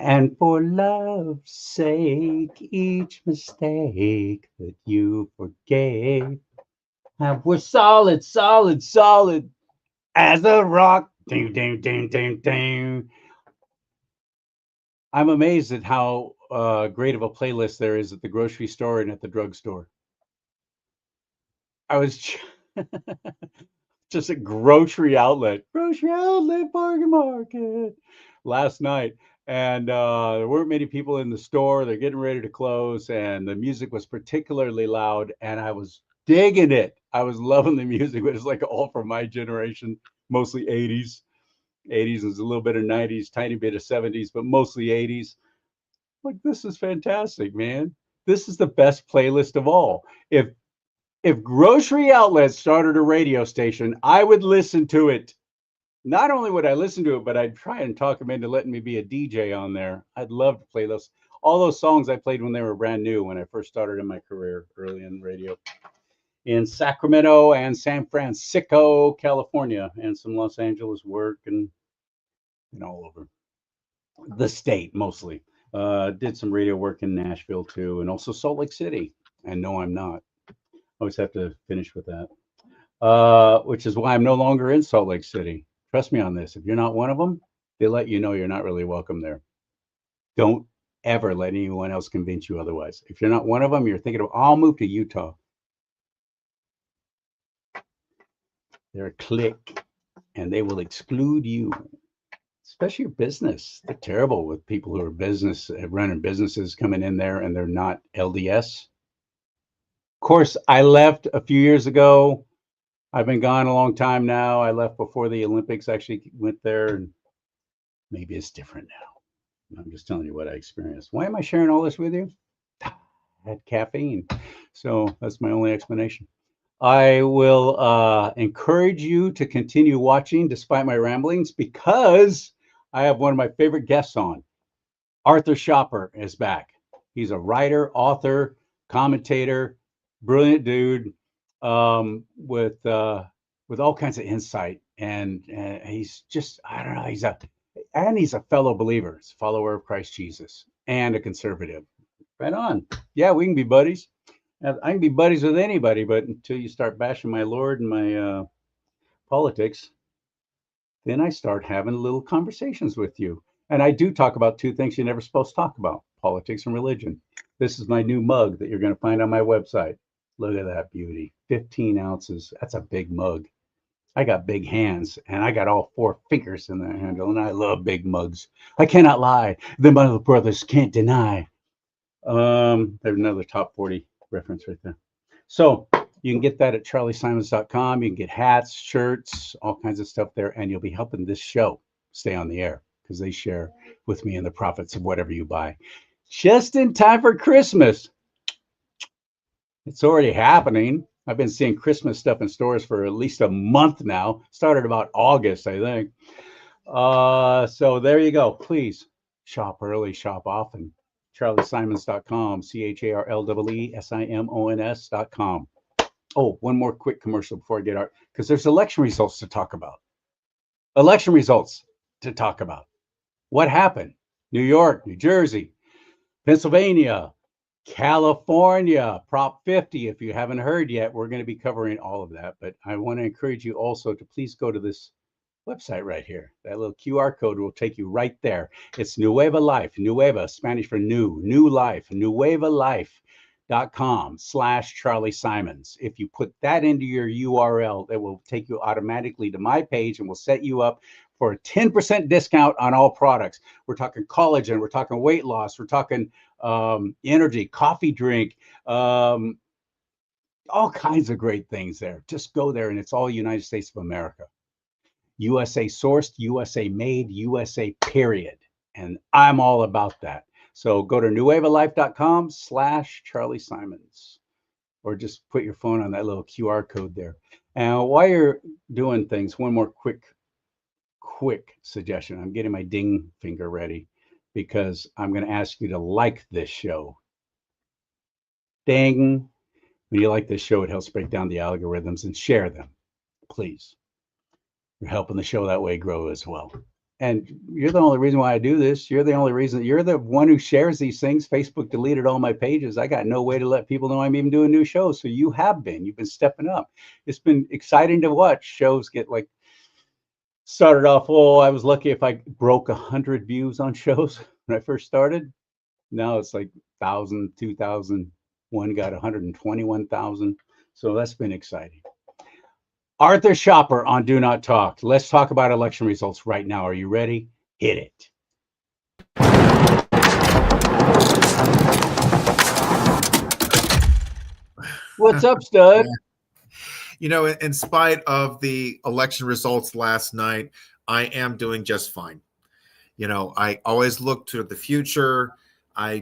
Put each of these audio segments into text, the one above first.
And for love's sake, each mistake that you forgave, and we're solid, solid, solid as a rock. Ding, ding, ding, ding, ding. I'm amazed at how great of a playlist there is at the grocery store and at the drugstore. I was just a grocery outlet, bargain market last night. And there weren't many people in the store. They're getting ready to close, and the music was particularly loud, and I was digging it. I was loving the music. It was like all from my generation, mostly 80s. 80s is a little bit of 90s, tiny bit of 70s, but mostly 80s. Like, this is fantastic, man. This is the best playlist of all. If grocery outlets started a radio station, I would listen to it. Not only would I listen to it, but I'd try and talk them into letting me be a DJ on there. I'd love to play those all those songs I played when they were brand new when I first started in my career early in radio in Sacramento and San Francisco, California, and some Los Angeles work and all over the state mostly. Did some radio work in Nashville too, and also Salt Lake City. And no, I'm not. Always have to finish with that. Which is why I'm no longer in Salt Lake City. Trust me on this. If you're not one of them, they let you know you're not really welcome there. Don't ever let anyone else convince you otherwise. If you're not one of them, you're thinking of, I'll move to Utah. They're a clique and they will exclude you, especially your business. They're terrible with people who are running businesses coming in there and they're not LDS. Of course, I left a few years ago. I've been gone a long time now. I left before the Olympics actually went there, and maybe it's different now. I'm just telling you what I experienced. Why am I sharing all this with you? I had caffeine. So that's my only explanation. I will encourage you to continue watching despite my ramblings because I have one of my favorite guests on. Arthur Schaper is back. He's a writer, author, commentator, brilliant dude with all kinds of insight, and he's just I don't know he's a fellow believer, he's a follower of Christ Jesus, and a conservative. Right on. Yeah, we can be buddies. I can be buddies with anybody, but until you start bashing my Lord and my politics, then I start having little conversations with you. And I do talk about two things you're never supposed to talk about: politics and religion. This is my new mug that you're going to find on my website. Look at that beauty. 15 ounces. That's a big mug. I got big hands and I got all four fingers in the handle, and I love big mugs. I cannot lie. The Mother Brothers can't deny. There's another top 40 reference right there. So you can get that at charliesimons.com. You can get hats, shirts, all kinds of stuff there, and you'll be helping this show stay on the air because they share with me in the profits of whatever you buy. Just in time for Christmas. It's already happening. I've been seeing Christmas stuff in stores for at least a month now. Started about August, I think. So there you go. Please shop early, shop often. CharlieSimons.com, CharLeeSimons.com. Oh, one more quick commercial before I get out, because there's election results to talk about. Election results to talk about. What happened? New York, New Jersey, Pennsylvania, California, Prop 50. If you haven't heard yet, we're going to be covering all of that. But I want to encourage you also to please go to this website right here. That little QR code will take you right there. It's Nueva Life, Nueva, Spanish for new life, nuevalife.com/Charlie Simons. If you put that into your URL, it will take you automatically to my page and will set you up for a 10% discount on all products. We're talking collagen, we're talking weight loss, we're talking energy, coffee drink, all kinds of great things there. Just go there, and it's all United States of America. USA sourced, USA made, USA period. And I'm all about that. So go to nuevalife.com/Charlie Simons, or just put your phone on that little QR code there. And while you're doing things, one more quick suggestion. I'm getting my ding finger ready because I'm going to ask you to like this show. Ding. When you like this show, it helps break down the algorithms, and share them, please. You're helping the show that way grow as well. And you're the only reason why I do this. You're the only reason. You're the one who shares these things. Facebook deleted all my pages. I got no way to let people know I'm even doing new shows. So you have been. You've been stepping up. It's been exciting to watch shows get like started off. Oh, I was lucky if I broke 100 views on shows when I first started. Now it's like 1,000, 2,000. One got 121,000. So that's been exciting. Arthur Schaper on Do Not Talk. Let's talk about election results right now. Are you ready? Hit it. What's up, stud? You know, in spite of the election results last night, I am doing just fine. You know, I always look to the future. I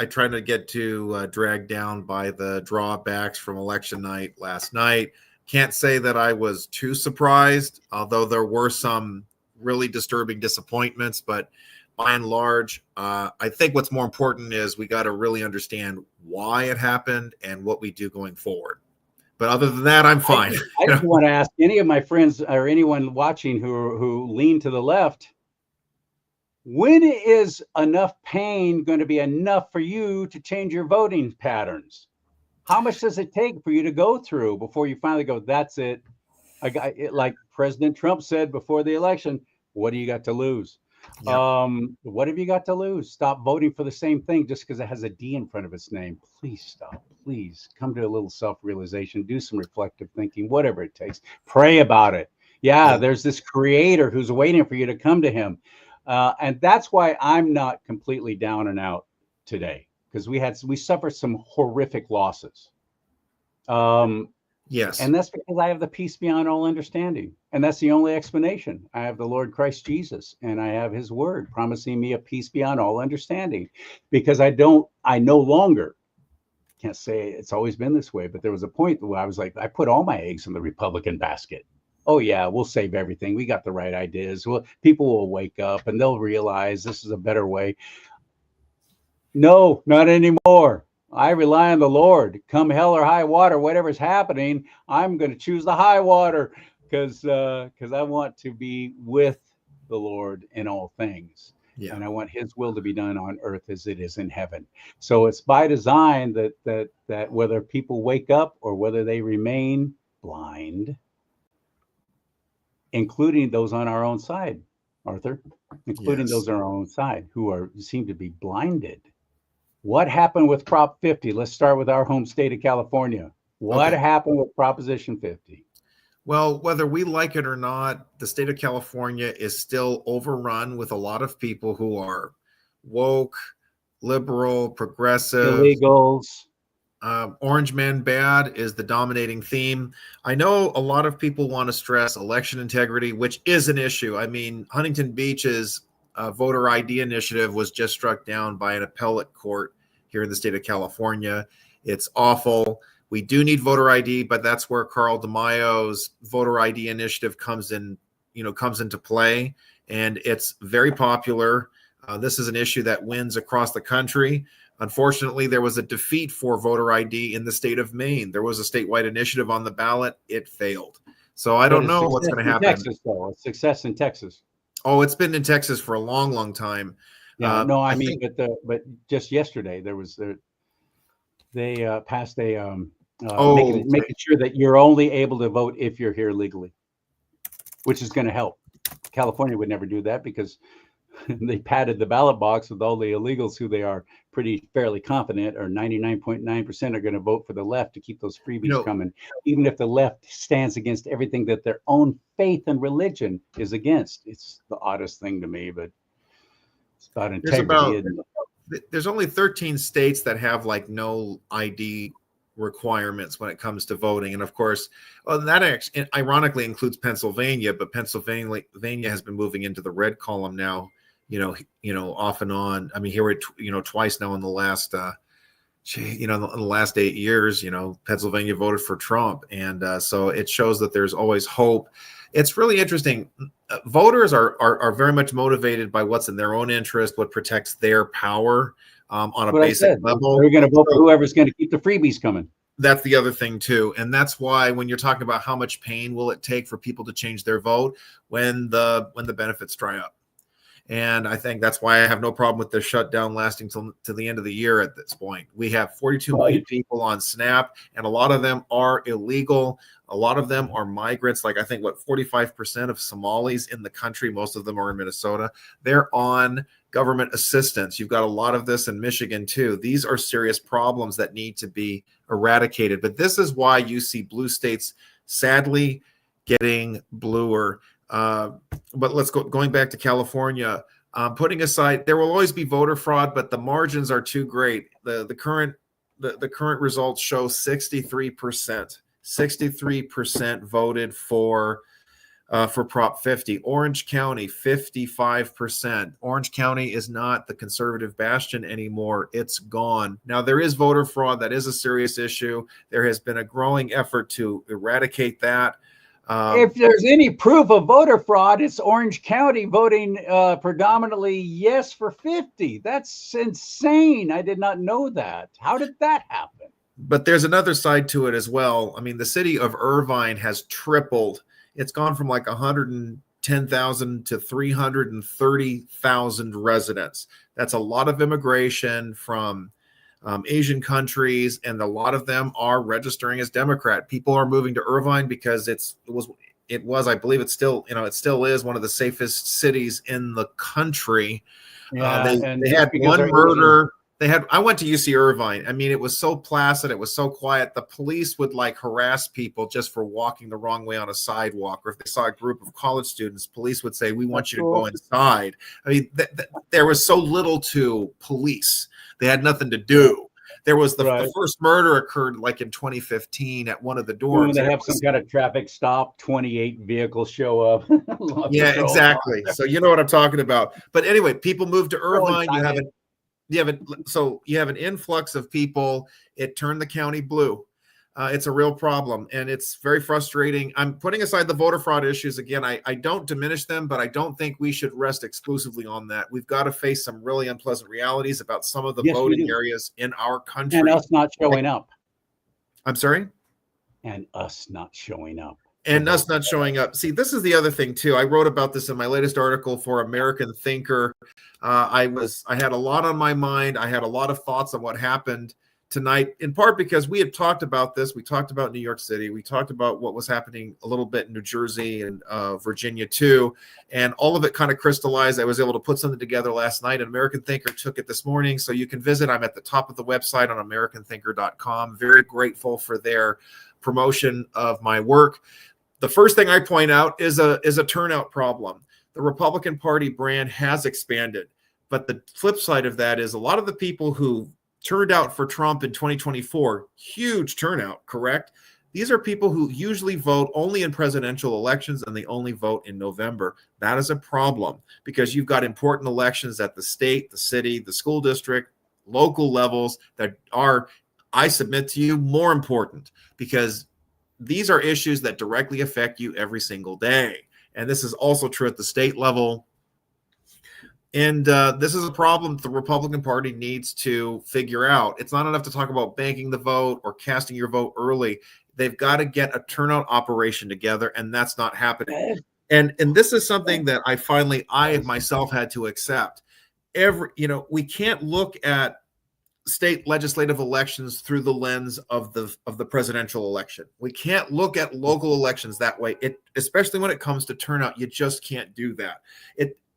try to get too dragged down by the drawbacks from election night last night. Can't say that I was too surprised, although there were some really disturbing disappointments. But by and large, I think what's more important is we got to really understand why it happened and what we do going forward. But other than that, I'm fine. I just want to ask any of my friends or anyone watching who lean to the left, when is enough pain going to be enough for you to change your voting patterns? How much does it take for you to go through before you finally go, that's it? Like President Trump said before the election, what do you got to lose? Yep. What have you got to lose? Stop voting for the same thing just because it has a D in front of its name. Please stop. Please come to a little self-realization. Do some reflective thinking, whatever it takes. Pray about it. Yeah, there's this creator who's waiting for you to come to him. And that's why I'm not completely down and out today, because we suffered some horrific losses. Yes. And that's because I have the peace beyond all understanding. And that's the only explanation. I have the Lord Christ Jesus, and I have his word promising me a peace beyond all understanding, because I no longer can't say it's always been this way, but there was a point where I was like, I put all my eggs in the Republican basket. Oh yeah, we'll save everything. We got the right ideas. Well, people will wake up and they'll realize this is a better way. No, not anymore. I rely on the Lord. Come hell or high water, whatever's happening, I'm going to choose the high water because I want to be with the Lord in all things. Yeah. And I want his will to be done on earth as it is in heaven. So it's by design that whether people wake up or whether they remain blind, including those on our own side, Arthur, including those on our own side who seem to be blinded. What happened with Prop 50? Let's start with our home state of California. What happened with Proposition 50? Well, whether we like it or not, the state of California is still overrun with a lot of people who are woke, liberal, progressive. Illegals. Orange man bad is the dominating theme. I know a lot of people want to stress election integrity, which is an issue. I mean, Huntington Beach's voter ID initiative was just struck down by an appellate court here in the state of California. It's awful. We do need voter ID, but that's where Carl DeMaio's voter ID initiative comes into play, and it's very popular. This is an issue that wins across the country. Unfortunately, there was a defeat for voter ID in the state of Maine. There was a statewide initiative on the ballot. It failed. So I don't know what's going to happen. Texas, though. A success in Texas. Oh, it's been in Texas for a long, long time. Yeah, no, I mean, but just yesterday they passed a making sure that you're only able to vote if you're here legally, which is going to help. California would never do that because they padded the ballot box with all the illegals who they are fairly confident or 99.9% are going to vote for the left to keep those freebies coming, even if the left stands against everything that their own faith and religion is against. It's the oddest thing to me, but it's about integrity. There's only 13 states that have like no ID requirements when it comes to voting, and of course, that ironically includes Pennsylvania, but Pennsylvania has been moving into the red column now. Off and on. I mean, here we're, twice now in the last, in the last 8 years, Pennsylvania voted for Trump. And so it shows that there's always hope. It's really interesting. Voters are very much motivated by what's in their own interest, what protects their power on a basic level. They're going to vote for whoever's going to keep the freebies coming. That's the other thing too. And that's why when you're talking about how much pain will it take for people to change their vote when the benefits dry up. And I think that's why I have no problem with the shutdown lasting to the end of the year at this point. We have 42 million people on SNAP, and a lot of them are illegal. A lot of them are migrants. Like I think 45% of Somalis in the country, most of them are in Minnesota, they're on government assistance. You've got a lot of this in Michigan too. These are serious problems that need to be eradicated. But this is why you see blue states sadly getting bluer. But let's going back to California, putting aside, there will always be voter fraud, but the margins are too great. The current results show 63% voted for Prop 50. Orange County, 55%. Orange County is not the conservative bastion anymore. It's gone. Now, there is voter fraud. That is a serious issue. There has been a growing effort to eradicate that. If there's any proof of voter fraud, it's Orange County voting predominantly yes for 50. That's insane. I did not know that. How did that happen? But there's another side to it as well. I mean, the city of Irvine has tripled. It's gone from like 110,000 to 330,000 residents. That's a lot of immigration from Asian countries, and a lot of them are registering as Democrat. People are moving to Irvine because it was, I believe it still is one of the safest cities in the country. Yeah, they had one murder. I went to UC Irvine. I mean, it was so placid. It was so quiet. The police would like harass people just for walking the wrong way on a sidewalk. Or if they saw a group of college students, police would say, "We want you to go inside." I mean, there was so little to police. They had nothing to do. There was the first murder occurred like in 2015 at one of the dorms. When they have some kind of traffic stop, 28 vehicles show up. Yeah, exactly. So you know what I'm talking about. But anyway, people moved to Irvine. You have an influx of people. It turned the county blue. It's a real problem, and it's very frustrating. I'm putting aside the voter fraud issues again. I don't diminish them, but I don't think we should rest exclusively on that. We've got to face some really unpleasant realities about some of the voting areas in our country. And us not showing up. I'm sorry? And us not showing up. And us not showing up. See, this is the other thing too. I wrote about this in my latest article for American Thinker. I had a lot on my mind. I had a lot of thoughts on what happened tonight, in part because we had talked about this. We talked about New York City. We talked about what was happening a little bit in New Jersey and Virginia too. And all of it kind of crystallized. I was able to put something together last night, and American Thinker took it this morning. So you can visit. I'm at the top of the website on americanthinker.com. Very grateful for their promotion of my work. The first thing I point out is a turnout problem. The Republican Party brand has expanded, but the flip side of that is a lot of the people who turned out for Trump in 2024, huge turnout, correct? These are people who usually vote only in presidential elections, and they only vote in November. That is a problem because you've got important elections at the state, the city, the school district, local levels that are, I submit to you, more important because these are issues that directly affect you every single day. And this is also true at the state level. And this is a problem the Republican Party needs to figure out. It's not enough to talk about banking the vote or casting your vote early. They've got to get a turnout operation together, and that's not happening. And this is something that I myself had to accept. We can't look at state legislative elections through the lens of the presidential election. We can't look at local elections that way. Especially when it comes to turnout, you just can't do that.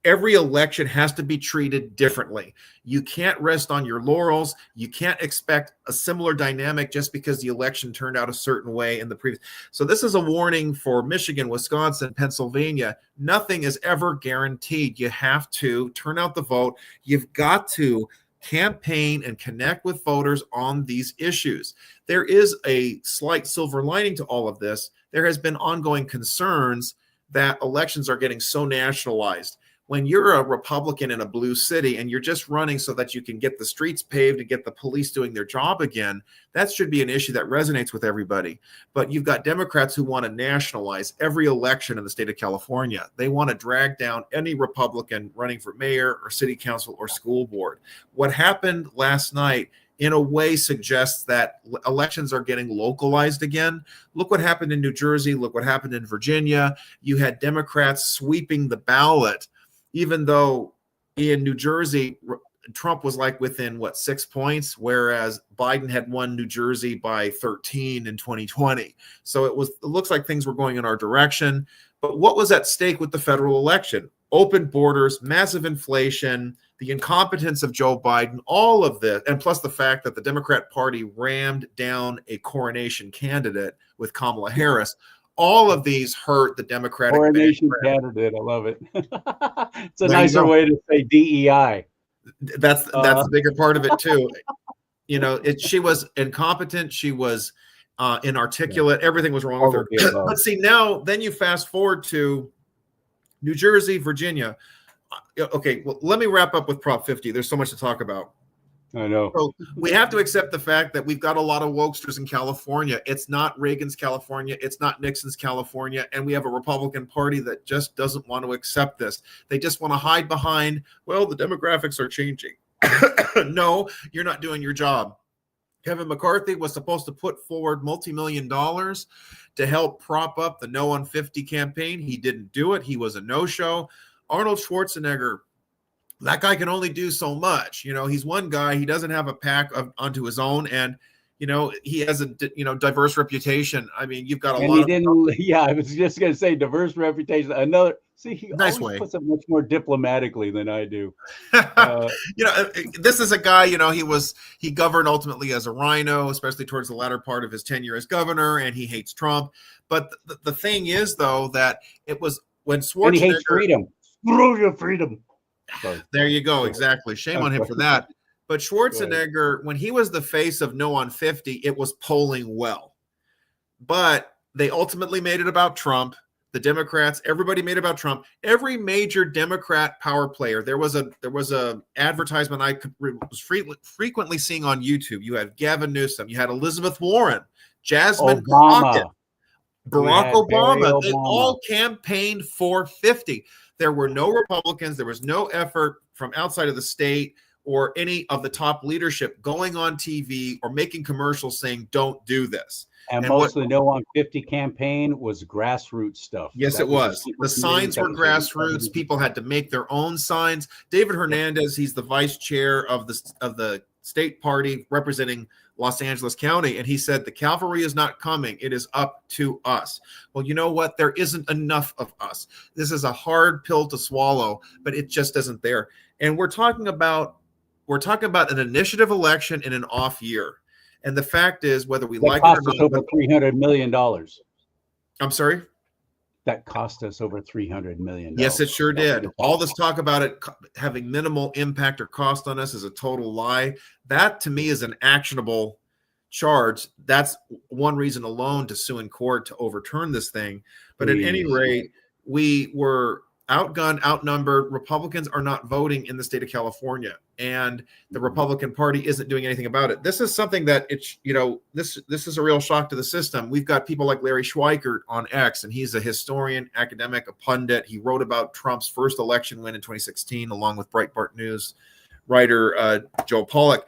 Every election has to be treated differently. You can't rest on your laurels. You can't expect a similar dynamic just because the election turned out a certain way in the previous. So this is a warning for Michigan, Wisconsin, Pennsylvania. Nothing is ever guaranteed. You have to turn out the vote. You've got to campaign and connect with voters on these issues. There is a slight silver lining to all of this. There has been ongoing concerns that elections are getting so nationalized. When you're a Republican in a blue city and you're just running so that you can get the streets paved and get the police doing their job again, that should be an issue that resonates with everybody. But you've got Democrats who want to nationalize every election in the state of California. They want to drag down any Republican running for mayor or city council or school board. What happened last night in a way suggests that elections are getting localized again. Look what happened in New Jersey. Look what happened in Virginia. You had Democrats sweeping the ballot, even though in New Jersey, Trump was like within 6 points, whereas Biden had won New Jersey by 13 in 2020. So it looks like things were going in our direction. But what was at stake with the federal election? Open borders, massive inflation, the incompetence of Joe Biden, all of this, and plus the fact that the Democrat Party rammed down a coronation candidate with Kamala Harris. All of these hurt the Democratic Coronation Democratic. candidate. I love it. It's a There you nicer go. way to say DEI. That's the bigger part of it too. She was incompetent. She was inarticulate. Everything was wrong with her. But see, now then you fast forward to New Jersey, Virginia. Okay, well, let me wrap up with Prop 50. There's so much to talk about. I know. So we have to accept the fact that we've got a lot of wokesters in California. It's not Reagan's California. It's not Nixon's California. And we have a Republican Party that just doesn't want to accept this. They just want to hide behind, well, the demographics are changing. No, you're not doing your job. Kevin McCarthy was supposed to put forward multi-million dollars to help prop up the No on 50 campaign. He didn't do it. He was a no-show. Arnold Schwarzenegger, that guy can only do so much. He's one guy. He doesn't have a pack onto his own, and he has a diverse reputation. I mean, you've got a lot. Yeah, I was just going to say diverse reputation. He nice always way. puts it much more diplomatically than I do. This is a guy. He governed ultimately as a rhino, especially towards the latter part of his tenure as governor, and he hates Trump. But the thing is, though, that it was when Schwarzenegger. And he hates freedom. Screw your freedom. Sorry. There you go. Exactly. Shame on him for that. But Schwarzenegger, when he was the face of No on 50, it was polling well. But they ultimately made it about Trump. The Democrats, everybody made it about Trump. Every major Democrat power player. There was a advertisement I was frequently seeing on YouTube. You had Gavin Newsom. You had Elizabeth Warren, Jasmine Crockett, Barack Obama. They all campaigned for 50. There were no Republicans. There was no effort from outside of the state or any of the top leadership going on TV or making commercials saying, don't do this. And most of the No on 50 campaign was grassroots stuff. Yes, it was. The signs were grassroots. People had to make their own signs. David Hernandez, he's the vice chair of the state party representing Los Angeles County, and he said the cavalry is not coming. It is up to us. Well, you know what? There isn't enough of us. This is a hard pill to swallow, but it just isn't there. And we're talking about an initiative election in an off year. And the fact is, whether we like it or not, over $300 million. I'm sorry? That cost us over $300 million. Yes, it sure did. All this talk about it having minimal impact or cost on us is a total lie. That, to me, is an actionable charge. That's one reason alone to sue in court to overturn this thing. But at any rate, we were outgunned, outnumbered. Republicans are not voting in the state of California, and the Republican Party isn't doing anything about it. This is something that this is a real shock to the system. We've got people like Larry Schweikert on X, and he's a historian, academic, a pundit. He wrote about Trump's first election win in 2016, along with Breitbart News writer Joe Pollak.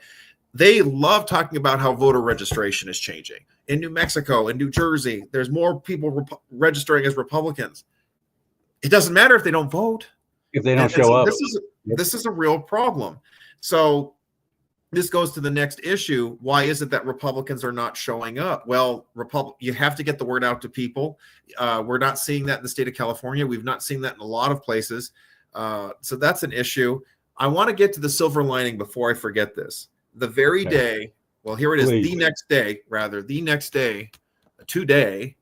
They love talking about how voter registration is changing. In New Mexico, in New Jersey, there's more people registering as Republicans. It doesn't matter if they don't vote. If they don't show up. This is a real problem. So this goes to the next issue. Why is it that Republicans are not showing up? Well, you have to get the word out to people. We're not seeing that in the state of California. We've not seen that in a lot of places. So that's an issue. I want to get to the silver lining before I forget this. The very day, well, here it is, the next day, today,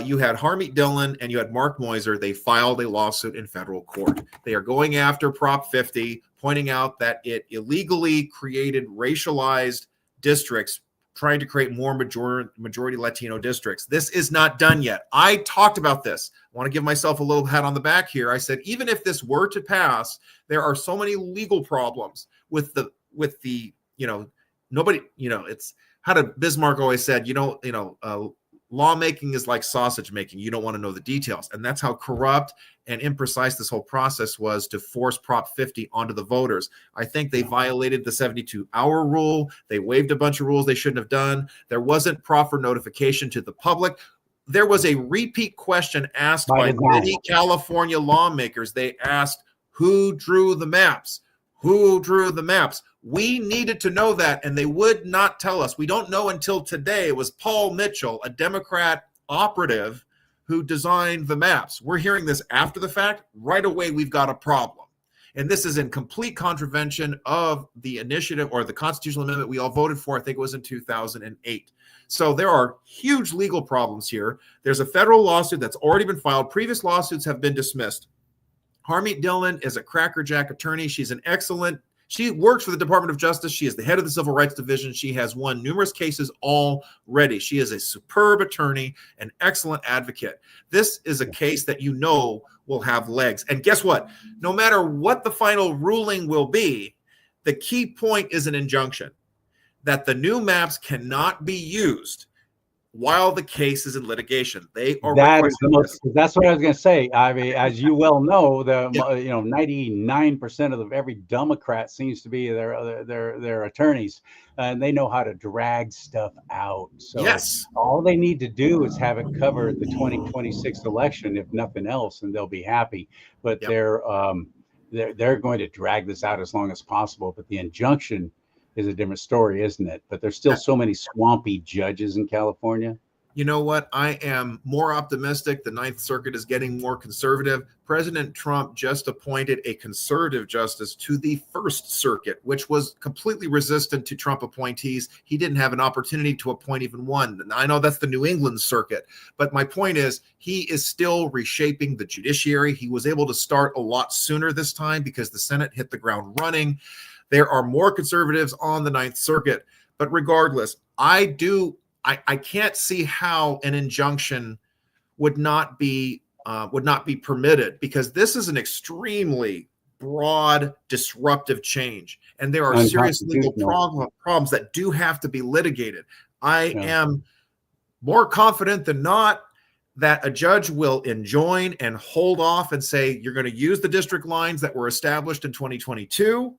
you had Harmeet Dillon and you had Mark Moiser. They filed a lawsuit in federal court. They are going after Prop 50, pointing out that it illegally created racialized districts, trying to create more majority Latino districts. This is not done yet. I talked about this. I want to give myself a little pat on the back here. I said, even if this were to pass, there are so many legal problems with the nobody, it's how did Bismarck always said, lawmaking is like sausage making. You don't want to know the details. And that's how corrupt and imprecise this whole process was to force Prop 50 onto the voters. I think they violated the 72-hour rule. They waived a bunch of rules they shouldn't have done. There wasn't proper notification to the public. There was a repeat question asked by many California lawmakers. They asked, who drew the maps? Who drew the maps? We needed to know that, and they would not tell us. We don't know until today. It was Paul Mitchell, a Democrat operative, who designed the maps. We're hearing this after the fact. Right away, we've got a problem. And this is in complete contravention of the initiative or the constitutional amendment we all voted for. I think it was in 2008. So there are huge legal problems here. There's a federal lawsuit that's already been filed. Previous lawsuits have been dismissed. Harmeet Dillon is a crackerjack attorney. She works for the Department of Justice. She is the head of the Civil Rights Division. She has won numerous cases already. She is a superb attorney, an excellent advocate. This is a case that you know will have legs. And guess what? No matter what the final ruling will be, the key point is an injunction that the new maps cannot be used while the case is in litigation. They are that's what I was going to say. I mean, as you well know, 99% of every Democrat seems to be their attorneys, and they know how to drag stuff out. So all they need to do is have it cover the 2026 election, if nothing else, and they'll be happy. But they're going to drag this out as long as possible. But the injunction is a different story, isn't it? But there's still so many swampy judges in California. You know what? I am more optimistic. The Ninth Circuit is getting more conservative. President Trump just appointed a conservative justice to the First Circuit, which was completely resistant to Trump appointees. He didn't have an opportunity to appoint even one. I know that's the New England Circuit, but my point is he is still reshaping the judiciary. He was able to start a lot sooner this time because the Senate hit the ground running. There are more conservatives on the Ninth Circuit, but regardless, I can't see how an injunction would not be permitted, because this is an extremely broad, disruptive change, and there are serious legal problems that do have to be litigated. I am more confident than not that a judge will enjoin and hold off and say, you're going to use the district lines that were established in 2022.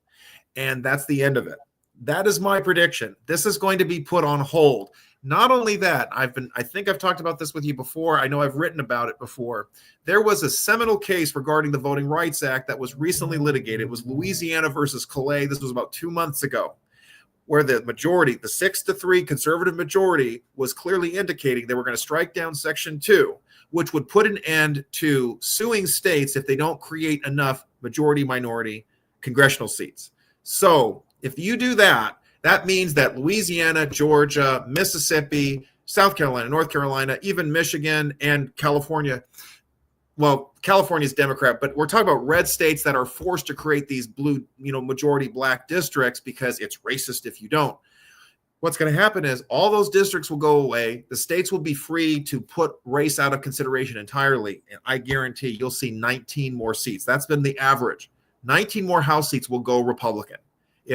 And that's the end of it. That is my prediction. This is going to be put on hold. Not only that, I think I've talked about this with you before. I know I've written about it before. There was a seminal case regarding the Voting Rights Act that was recently litigated. It was Louisiana versus Calais. This was about 2 months ago, where the majority, the 6-3 conservative majority, was clearly indicating they were going to strike down Section 2, which would put an end to suing states if they don't create enough majority-minority congressional seats. So if you do that, that means that Louisiana, Georgia, Mississippi, South Carolina, North Carolina, even Michigan and California, well, California's Democrat, but we're talking about red states that are forced to create these blue, majority black districts because it's racist if you don't. What's going to happen is all those districts will go away. The states will be free to put race out of consideration entirely. And I guarantee you'll see 19 more seats. That's been the average. 19 more House seats will go Republican.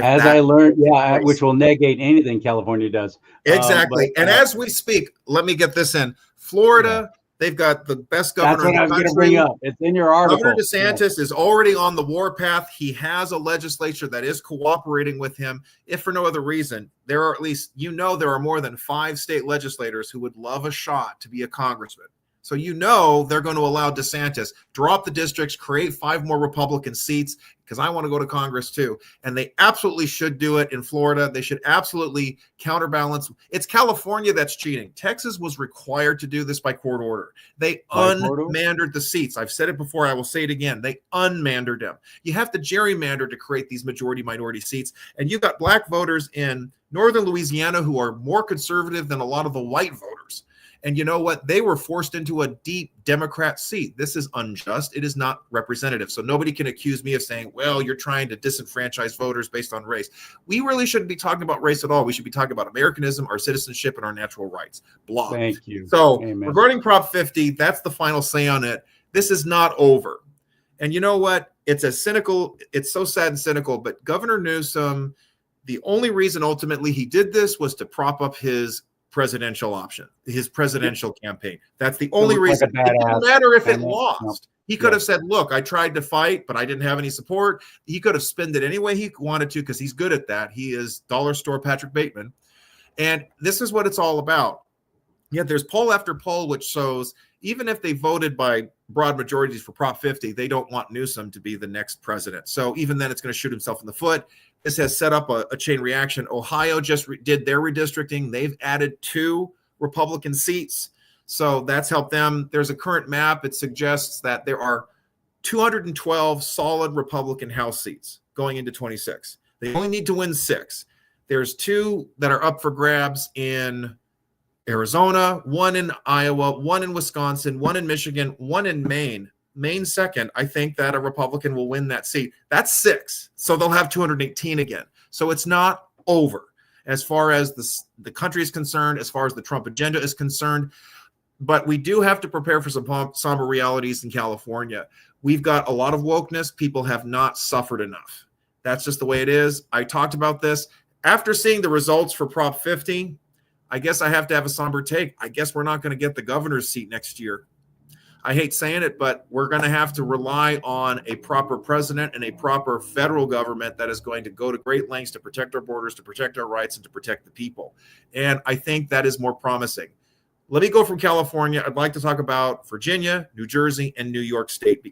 As I learned, which will negate anything California does. Exactly. And as we speak, let me get this in. Florida, they've got the best governor in the country. That's what I was going to bring up. It's in your article. Governor DeSantis is already on the warpath. He has a legislature that is cooperating with him, if for no other reason. There are at least, there are more than 5 state legislators who would love a shot to be a congressman. So they're going to allow DeSantis, drop the districts, create 5 more Republican seats, because I want to go to Congress too. And they absolutely should do it in Florida. They should absolutely counterbalance. It's California that's cheating. Texas was required to do this by court order. They unmandered the seats. I've said it before. I will say it again. They unmandered them. You have to gerrymander to create these majority-minority seats. And you've got black voters in northern Louisiana who are more conservative than a lot of the white voters. And you know what? They were forced into a deep Democrat seat. This is unjust. It is not representative. So nobody can accuse me of saying, well, you're trying to disenfranchise voters based on race. We really shouldn't be talking about race at all. We should be talking about Americanism, our citizenship, and our natural rights. Blah. Thank you. So regarding Prop 50, that's the final say on it. This is not over. And you know what? It's so sad and cynical, but Governor Newsom, the only reason ultimately he did this was to prop up his presidential option, his presidential campaign. That's the To only look like a reason. It didn't badass. matter if it And then, no, lost. He could yeah. have said, look, I tried to fight, but I didn't have any support. He could have spent it any way he wanted to because he's good at that. He is dollar store Patrick Bateman. And this is what it's all about. Yet there's poll after poll which shows even if they voted by broad majorities for Prop 50, they don't want Newsom to be the next president. So even then, it's going to shoot himself in the foot. This has set up a chain reaction. Ohio just did their redistricting. They've added 2 Republican seats. So that's helped them. There's a current map. It suggests that there are 212 solid Republican House seats going into 26. They only need to win 6. There's 2 that are up for grabs in Arizona, 1 in Iowa, 1 in Wisconsin, 1 in Michigan, 1 in Maine. Maine second, I think that a Republican will win that seat. That's 6. So they'll have 218 again. So it's not over as far as the country is concerned, as far as the Trump agenda is concerned. But we do have to prepare for some somber realities in California. We've got a lot of wokeness. People have not suffered enough. That's just the way it is. I talked about this. After seeing the results for Prop 50, I guess I have to have a somber take. I guess we're not going to get the governor's seat next year. I hate saying it, but we're going to have to rely on a proper president and a proper federal government that is going to go to great lengths to protect our borders, to protect our rights, and to protect the people. And I think that is more promising. Let me go from California. I'd like to talk about Virginia, New Jersey, and New York State.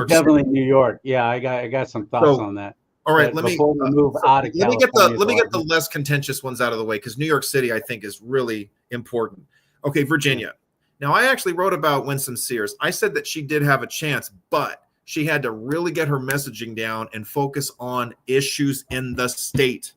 Definitely New York. Yeah, I got some thoughts on that. All right, but before we move out of let me get California, the less contentious ones out of the way because New York City, I think, is really important. Okay, Virginia. Now, I actually wrote about Winsome Sears. I said that she did have a chance, but she had to really get her messaging down and focus on issues in the state.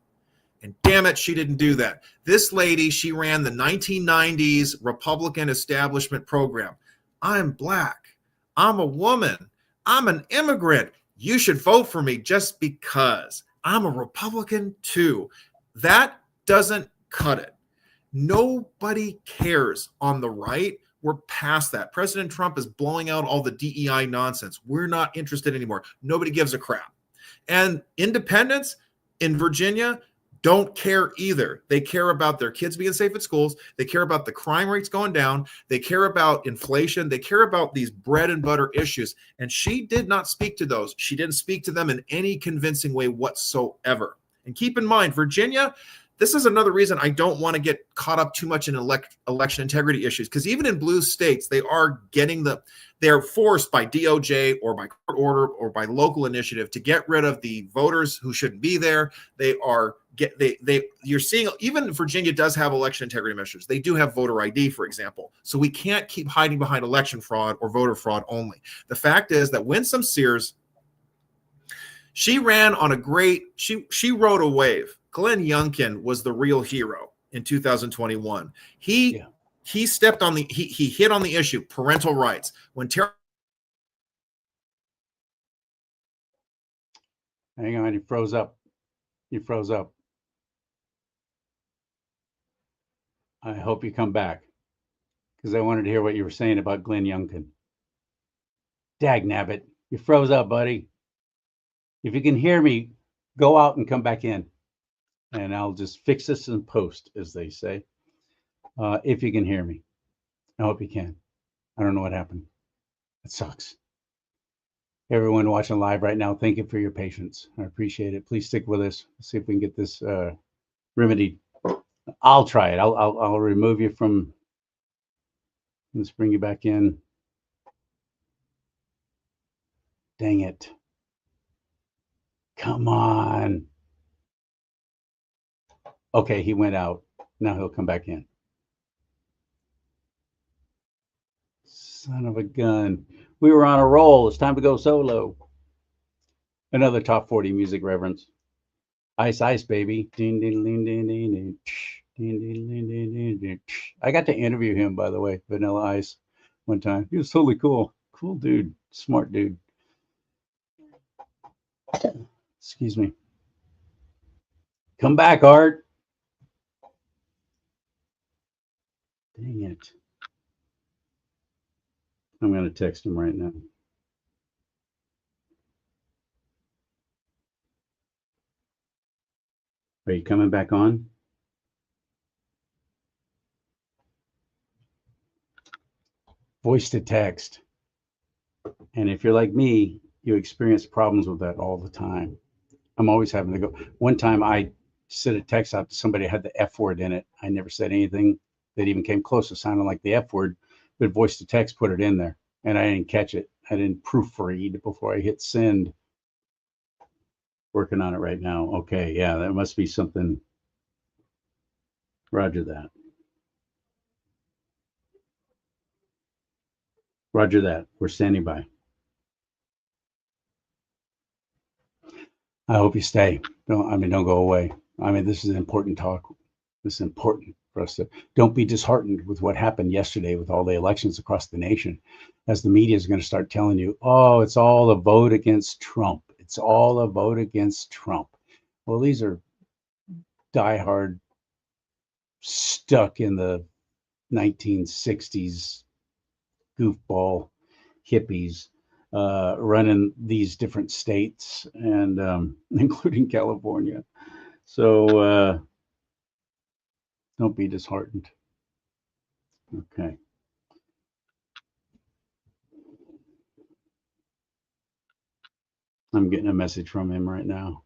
And damn it, she didn't do that. This lady, she ran the 1990s Republican establishment program. I'm black. I'm a woman. I'm an immigrant. You should vote for me just because I'm a Republican too. That doesn't cut it. Nobody cares on the right. We're past that. President Trump is blowing out all the DEI nonsense. We're not interested anymore. Nobody gives a crap. And independents in Virginia don't care either. They care about their kids being safe at schools. They care about the crime rates going down. They care about inflation. They care about these bread and butter issues. And she did not speak to those. She didn't speak to them in any convincing way whatsoever. And keep in mind, Virginia, this is another reason I don't want to get caught up too much in election integrity issues, because even in blue states, they're forced by DOJ or by court order or by local initiative to get rid of the voters who shouldn't be there. You're seeing even Virginia does have election integrity measures. They do have voter ID, for example. So we can't keep hiding behind election fraud or voter fraud only. The fact is that Winsome Sears, she ran on she rode a wave. Glenn Youngkin was the real hero in 2021. He stepped on he hit on the issue, parental rights. Hang on, you froze up. I hope you come back because I wanted to hear what you were saying about Glenn Youngkin. Dag nabbit, you froze up, buddy. If you can hear me, go out and come back in, and I'll just fix this in post, as they say. If you can hear me, I hope you can. I don't know what happened. It sucks. Everyone watching live right now, thank you for your patience. I appreciate it. Please stick with us. Let's see if we can get this remedied. I'll try it. I'll remove you from. Let's bring you back in. Dang it. Come on. Okay, he went out. Now he'll come back in. Son of a gun. We were on a roll. It's time to go solo. Another top 40 music reference. Ice Ice Baby. I got to interview him, by the way, Vanilla Ice, one time. He was totally cool. Cool dude. Smart dude. Excuse me. Come back, Art. Dang it. I'm going to text him right now. Are you coming back on? voice to text. And if you're like me, you experience problems with that all the time. I'm always having to go. One time I sent a text out to somebody that had the F word in it. I never said anything that even came close to sounding like the F word, but voice to text put it in there and I didn't catch it. I didn't proofread before I hit send. Working on it right now. Okay, yeah, that must be something. Roger that. Roger that. We're standing by. I hope you stay. Don't go away. This is important talk. This is important for us to don't be disheartened with what happened yesterday with all the elections across the nation, as the media is going to start telling you, oh, it's all a vote against Trump. It's all a vote against Trump. Well, these are diehard, stuck in the 1960s goofball hippies running these different states and including California. So don't be disheartened. Okay. I'm getting a message from him right now.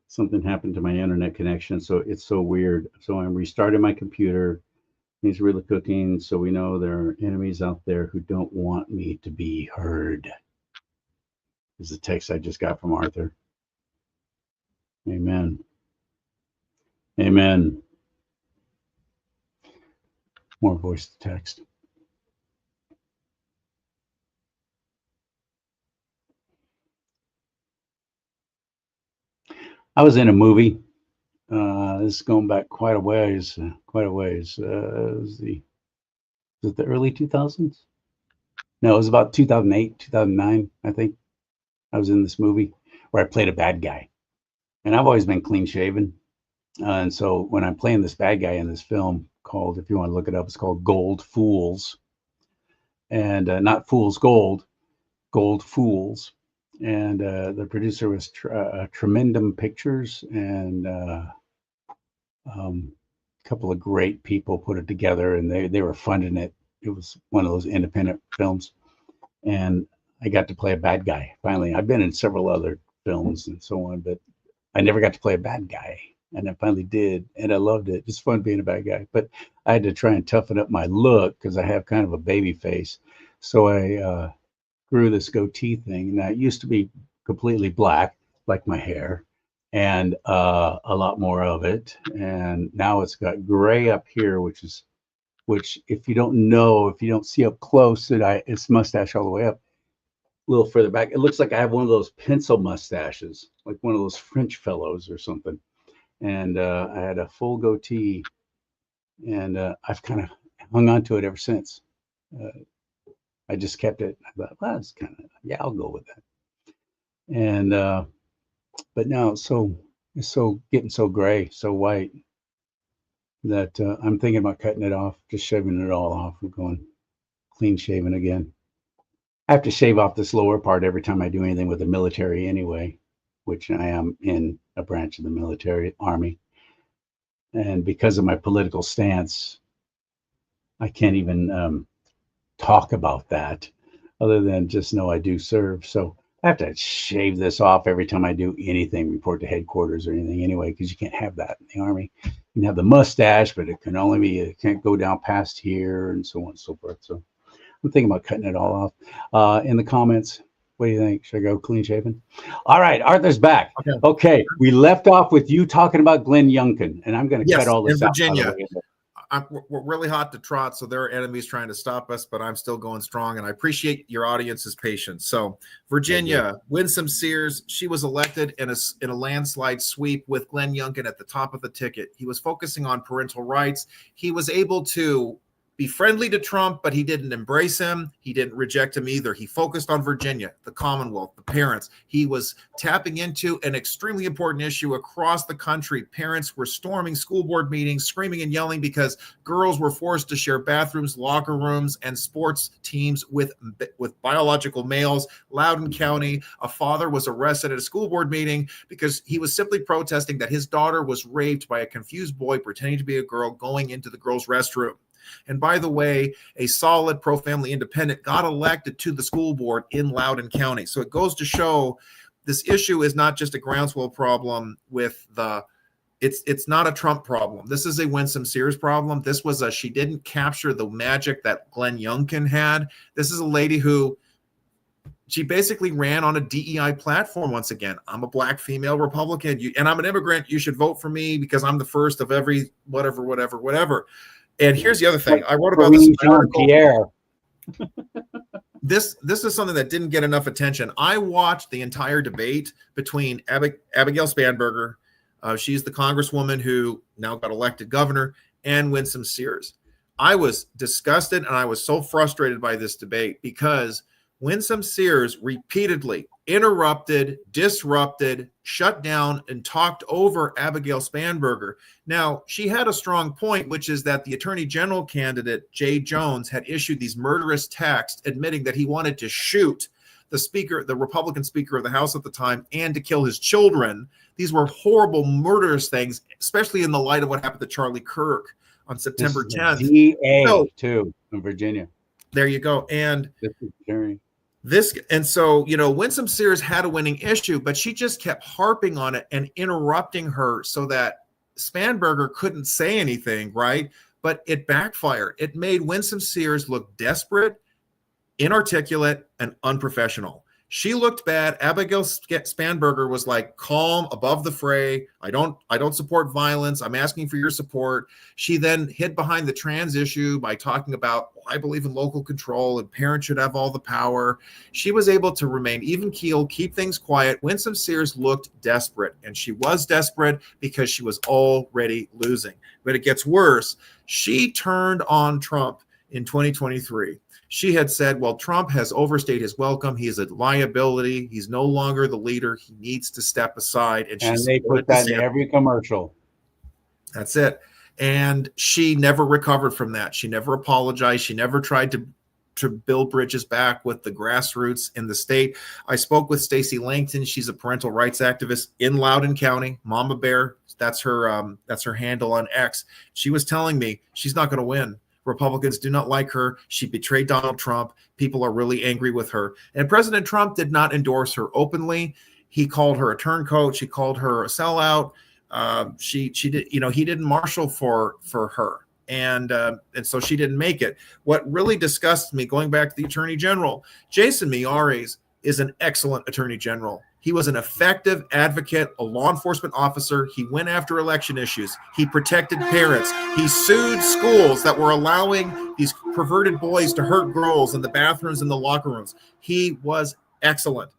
Something happened to my internet connection, so it's so weird. So I'm restarting my computer. He's really cooking, so we know there are enemies out there who don't want me to be heard. This is a text I just got from Arthur. Amen. Amen. More voice to text. I was in a movie. This is going back quite a ways. Was it the early 2000s? No, it was about 2008, 2009, I think. I was in this movie where I played a bad guy. And I've always been clean shaven. And so when I'm playing this bad guy in this film called, if you want to look it up, it's called Gold Fools. And not Fool's Gold, Gold Fools. And the producer was Tremendum Pictures, and a couple of great people put it together, and they were funding it. It was one of those independent films, and I got to play a bad guy. Finally, I've been in several other films and so on, but I never got to play a bad guy, and I finally did, and I loved it. It's fun being a bad guy, but I had to try and toughen up my look because I have kind of a baby face, so I grew this goatee thing. Now it used to be completely black, like my hair, and a lot more of it. And now it's got gray up here, which if you don't see up close, it's mustache all the way up. A little further back, it looks like I have one of those pencil mustaches, like one of those French fellows or something. And I had a full goatee, and I've kind of hung on to it ever since. I just kept it. I thought, well, it's kind of, yeah, I'll go with that. And but now it's so getting so gray, so white that I'm thinking about cutting it off, just shaving it all off and going clean shaven again. I have to shave off this lower part every time I do anything with the military anyway, which I am in a branch of the military, Army. And because of my political stance, I can't even talk about that other than just know I do serve. So I have to shave this off every time I do anything, report to headquarters or anything anyway, because you can't have that in the Army. You can have the mustache, but it can't go down past here and so on and so forth. So I'm thinking about cutting it all off. In the comments, what do you think? Should I go clean shaven? All right, Arthur's back. Okay, we left off with you talking about Glenn Youngkin, and I'm going to cut all this out. In Virginia. We're really hot to trot, so there are enemies trying to stop us, but I'm still going strong, and I appreciate your audience's patience. So, Virginia, Winsome Sears, she was elected in a landslide sweep with Glenn Youngkin at the top of the ticket. He was focusing on parental rights. He was able to be friendly to Trump, but he didn't embrace him. He didn't reject him either. He focused on Virginia, the Commonwealth, the parents. He was tapping into an extremely important issue across the country. Parents were storming school board meetings, screaming and yelling because girls were forced to share bathrooms, locker rooms, and sports teams with biological males. Loudoun County, a father was arrested at a school board meeting because he was simply protesting that his daughter was raped by a confused boy pretending to be a girl going into the girls' restroom. And by the way, a solid pro-family independent got elected to the school board in Loudoun County. So it goes to show this issue is not just a groundswell problem with it's not a Trump problem. This is a Winsome Sears problem. This was she didn't capture the magic that Glenn Youngkin had. This is a lady who she basically ran on a DEI platform once again. I'm a black female Republican, and I'm an immigrant. You should vote for me because I'm the first of every whatever. And here's the other thing. I wrote about this in my article. Pierre. This is something that didn't get enough attention. I watched the entire debate between Abigail Spanberger, she's the congresswoman who now got elected governor, and Winsome Sears. I was disgusted and I was so frustrated by this debate because Winsome Sears repeatedly interrupted, disrupted, shut down, and talked over Abigail Spanberger. Now, she had a strong point, which is that the Attorney General candidate, Jay Jones, had issued these murderous texts admitting that he wanted to shoot the Republican Speaker of the House at the time, and to kill his children. These were horrible, murderous things, especially in the light of what happened to Charlie Kirk on September 10th. DA, too, in Virginia. There you go. And so, Winsome Sears had a winning issue, but she just kept harping on it and interrupting her so that Spanberger couldn't say anything, right? But it backfired. It made Winsome Sears look desperate, inarticulate, and unprofessional. She looked bad. Abigail Spanberger was like calm, above the fray. I don't support violence. I'm asking for your support. She then hid behind the trans issue by talking about, I believe in local control and parents should have all the power. She was able to remain even keel, keep things quiet. Winsome Sears looked desperate, and she was desperate because she was already losing. But it gets worse. She turned on Trump in 2023. She had said, well, Trump has overstayed his welcome. He is a liability. He's no longer the leader. He needs to step aside. And they put that in every commercial. That's it. And she never recovered from that. She never apologized. She never tried to build bridges back with the grassroots in the state. I spoke with Stacey Langton. She's a parental rights activist in Loudoun County. Mama Bear, that's her handle on X. She was telling me she's not going to win. Republicans do not like her. She betrayed Donald Trump. People are really angry with her. And President Trump did not endorse her openly. He called her a turncoat. He called her a sellout. She did, he didn't marshal for her. And so she didn't make it. What really disgusts me, going back to the Attorney General, Jason Miyares is an excellent Attorney General. He was an effective advocate, a law enforcement officer. He went after election issues. He protected parents. He sued schools that were allowing these perverted boys to hurt girls in the bathrooms and the locker rooms. He was excellent.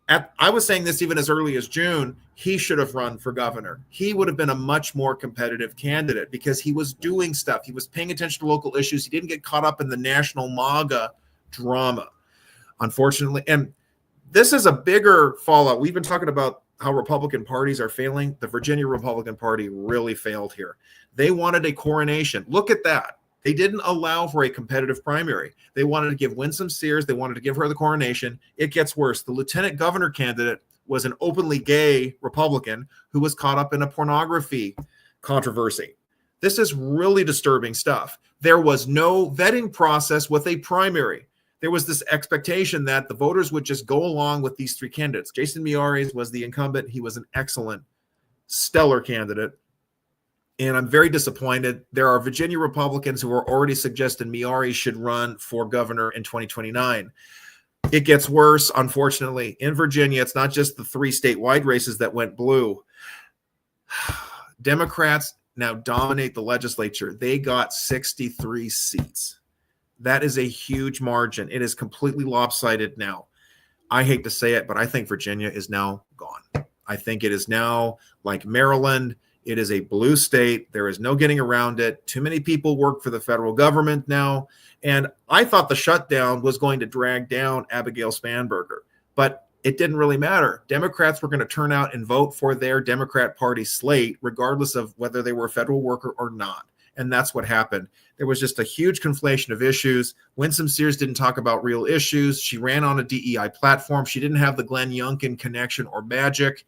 I was saying this even as early as June. He should have run for governor. He would have been a much more competitive candidate because he was doing stuff. He was paying attention to local issues. He didn't get caught up in the national MAGA drama, unfortunately. And this is a bigger fallout. We've been talking about how Republican parties are failing. The Virginia Republican Party really failed here. They wanted a coronation. Look at that. They didn't allow for a competitive primary. They wanted to give Winsome Sears, they wanted to give her the coronation. It gets worse. The lieutenant governor candidate was an openly gay Republican who was caught up in a pornography controversy. This is really disturbing stuff. There was no vetting process with a primary. There was this expectation that the voters would just go along with these three candidates. Jason Miyares was the incumbent. He was an excellent, stellar candidate. And I'm very disappointed. There are Virginia Republicans who are already suggesting Miyares should run for governor in 2029. It gets worse, unfortunately. In Virginia, it's not just the 3 statewide races that went blue. Democrats now dominate the legislature. They got 63 seats. That is a huge margin. It is completely lopsided now. I hate to say it, but I think Virginia is now gone. I think it is now like Maryland. It is a blue state. There is no getting around it. Too many people work for the federal government now. And I thought the shutdown was going to drag down Abigail Spanberger, but it didn't really matter. Democrats were going to turn out and vote for their Democrat Party slate, regardless of whether they were a federal worker or not. And that's what happened. There was just a huge conflation of issues. Winsome Sears didn't talk about real issues. She ran on a DEI platform. She didn't have the Glenn Youngkin connection or magic.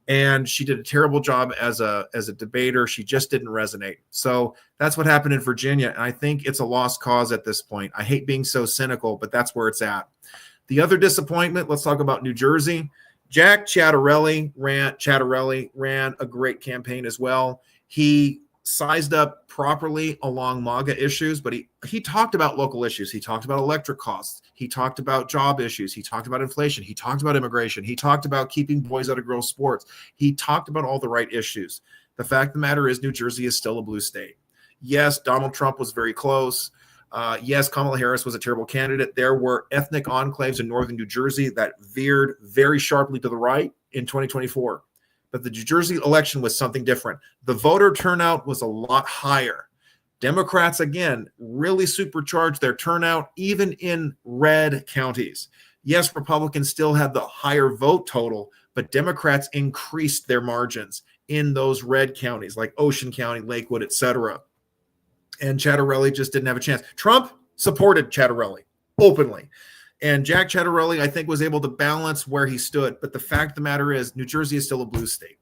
And she did a terrible job as a debater. She just didn't resonate. So that's what happened in Virginia. And I think it's a lost cause at this point. I hate being so cynical, but that's where it's at. The other disappointment, let's talk about New Jersey. Jack Ciattarelli ran a great campaign as well. He sized up properly along MAGA issues, but he talked about local issues. He talked about electric costs. He talked about job issues. He talked about inflation. He talked about immigration. He talked about keeping boys out of girls' sports. He talked about all the right issues. The fact of the matter is New Jersey is still a blue state. Yes, Donald Trump was very close. Yes, Kamala Harris was a terrible candidate. There were ethnic enclaves in northern New Jersey that veered very sharply to the right in 2024. But the New Jersey election was something different. The voter turnout was a lot higher. Democrats, again, really supercharged their turnout, even in red counties. Yes, Republicans still had the higher vote total, but Democrats increased their margins in those red counties like Ocean County, Lakewood, etc. And Ciattarelli just didn't have a chance. Trump supported Ciattarelli openly. And Jack Ciattarelli, I think, was able to balance where he stood. But the fact of the matter is, New Jersey is still a blue state.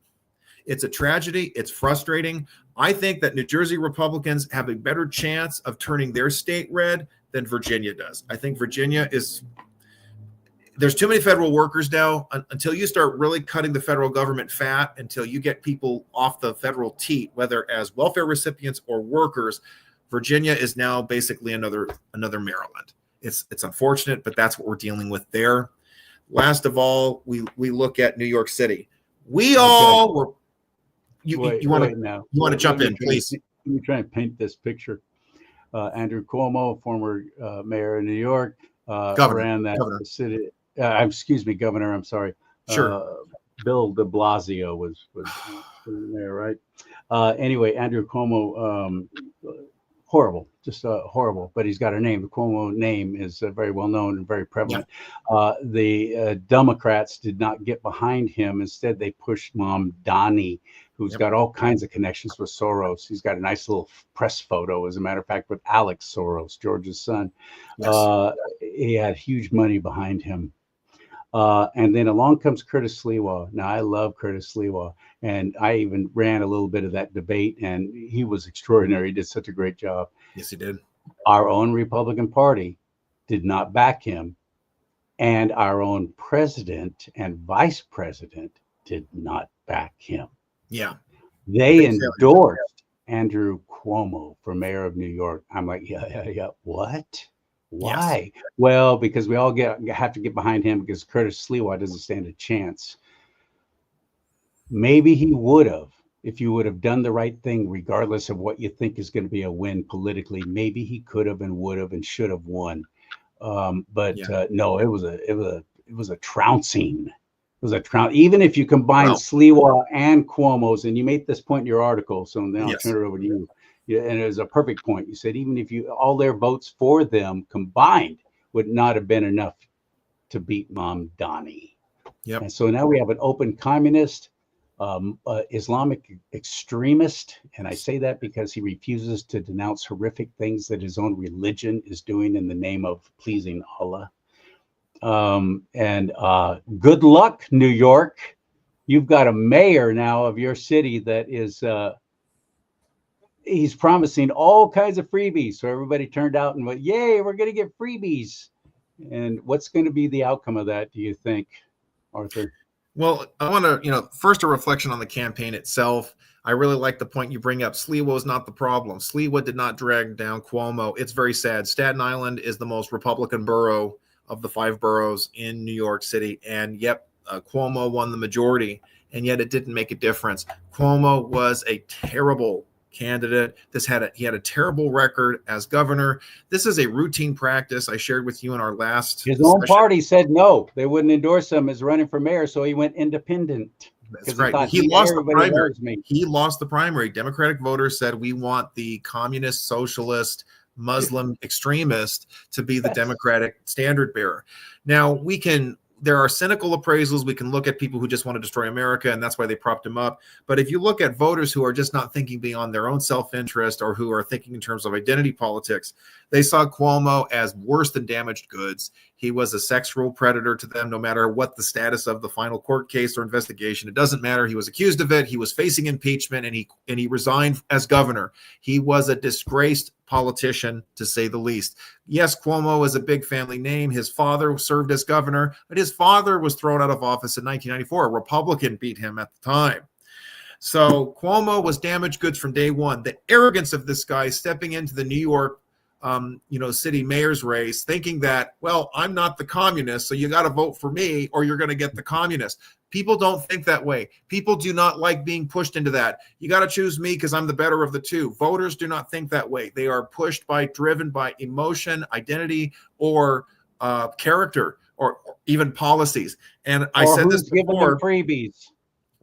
It's a tragedy. It's frustrating. I think that New Jersey Republicans have a better chance of turning their state red than Virginia does. I think Virginia is – there's too many federal workers now. Until you start really cutting the federal government fat, until you get people off the federal teat, whether as welfare recipients or workers, Virginia is now basically another Maryland. It's unfortunate, but that's what we're dealing with there. Last of all, we look at New York City. We all were. You want to jump in, please? Let me try and paint this picture. Andrew Cuomo, former mayor of New York, ran that city. Governor. I'm sorry. Sure. Bill de Blasio was there, right? Anyway, Andrew Cuomo. Horrible, just horrible. But he's got a name. The Cuomo name is very well known and very prevalent. Yeah. The Democrats did not get behind him. Instead, they pushed Mom Donnie, who's got all kinds of connections with Soros. He's got a nice little press photo, as a matter of fact, with Alex Soros, George's son. Yes. He had huge money behind him. And then along comes Curtis Sliwa. Now, I love Curtis Sliwa, and I even ran a little bit of that debate, and he was extraordinary. He did such a great job. Yes, he did. Our own Republican Party did not back him, and our own president and vice president did not back him. Yeah. They endorsed Andrew Cuomo for mayor of New York. I'm like, yeah. What? Why? Yes. Well, because we all have to get behind him because Curtis Sliwa doesn't stand a chance. Maybe he would have, if you would have done the right thing, regardless of what you think is going to be a win politically. Maybe he could have and would have and should have won. No, it was a trouncing. It was a trounce. Even if you combine Sliwa and Cuomo's, and you made this point in your article, so now I'll turn it over to you. Yeah, and it was a perfect point. You said even if all their votes for them combined would not have been enough to beat Mom Donnie. Yep. And so now we have an open communist, Islamic extremist, and I say that because he refuses to denounce horrific things that his own religion is doing in the name of pleasing Allah. Good luck, New York. You've got a mayor now of your city that is. He's promising all kinds of freebies. So everybody turned out and went, yay, we're going to get freebies. And what's going to be the outcome of that, do you think, Arthur? Well, I want to, first a reflection on the campaign itself. I really like the point you bring up. Sliwa is not the problem. Sliwa did not drag down Cuomo. It's very sad. Staten Island is the most Republican borough of the 5 boroughs in New York City. And Cuomo won the majority, and yet it didn't make a difference. Cuomo was a terrible candidate. He had a terrible record as governor. This is a routine practice I shared with you in our last His own party said no, they wouldn't endorse him as running for mayor, so he went independent. That's because he right. thought He lost the everybody primary. loves me. He lost the primary. Democratic voters said we want the communist, socialist, Muslim extremist to be the Yes. Democratic standard bearer. Now there are cynical appraisals. We can look at people who just want to destroy America, and that's why they propped him up. But if you look at voters who are just not thinking beyond their own self-interest or who are thinking in terms of identity politics, they saw Cuomo as worse than damaged goods. He was a sexual predator to them, no matter what the status of the final court case or investigation. It doesn't matter. He was accused of it. He was facing impeachment, and he resigned as governor. He was a disgraced politician, to say the least. Yes, Cuomo is a big family name. His father served as governor, but his father was thrown out of office in 1994. A Republican beat him at the time. So Cuomo was damaged goods from day one. The arrogance of this guy stepping into the New York city mayor's race, thinking that, well, I'm not the communist, so you got to vote for me or you're going to get the communist. People don't think that way. People do not like being pushed into that. You got to choose me because I'm the better of the two. Voters do not think that way. They are driven by emotion, identity, or character, or even policies. And I said this Who's giving them before. freebies?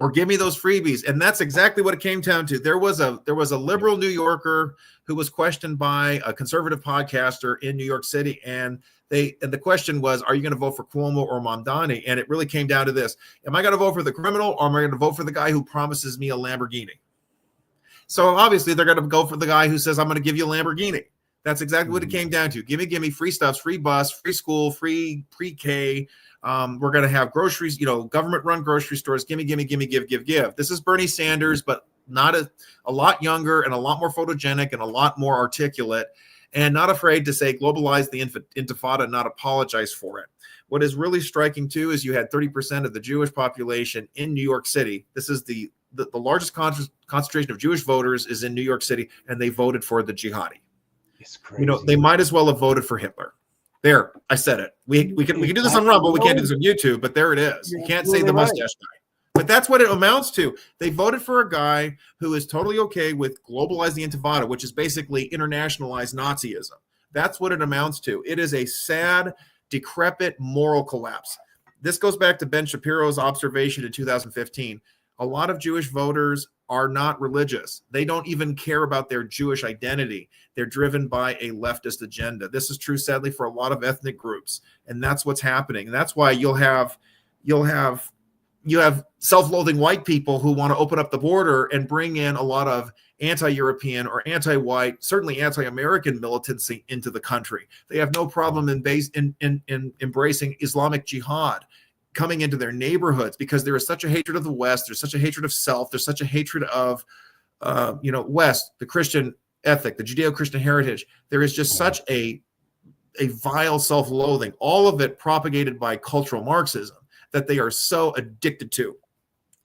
Or give me those freebies. And that's exactly what it came down to. There was a liberal New Yorker who was questioned by a conservative podcaster in New York City. And the question was, are you going to vote for Cuomo or Mamdani? And it really came down to this. Am I going to vote for the criminal, or am I going to vote for the guy who promises me a Lamborghini? So obviously they're going to go for the guy who says, I'm going to give you a Lamborghini. That's exactly what it came down to. Gimme, free stuffs, free bus, free school, free pre-K. We're going to have groceries, government-run grocery stores. Gimme, give. This is Bernie Sanders, but not a lot younger and a lot more photogenic and a lot more articulate, and not afraid to say globalize the intifada and not apologize for it. What is really striking, too, is you had 30% of the Jewish population in New York City. This is the largest concentration of Jewish voters is in New York City, and they voted for the jihadi. It's crazy. They might as well have voted for Hitler. There, I said it. We can do this on Rumble. We can't do this on YouTube, but there it is. You can't say the mustache guy. But that's what it amounts to. They voted for a guy who is totally okay with globalize the intifada, which is basically internationalized Nazism. That's what it amounts to. It is a sad, decrepit moral collapse. This goes back to Ben Shapiro's observation in 2015. A lot of Jewish voters are not religious. They don't even care about their Jewish identity. They're driven by a leftist agenda. This is true, sadly, for a lot of ethnic groups, and that's what's happening. And that's why you'll have self-loathing white people who want to open up the border and bring in a lot of anti-European or anti-white, certainly anti-American militancy into the country. They have no problem in embracing Islamic jihad coming into their neighborhoods, because there is such a hatred of the West. There's such a hatred of self. There's such a hatred of, West, the Christian ethic, the Judeo-Christian heritage. There is just such a vile self-loathing, all of it propagated by cultural Marxism, that they are so addicted to.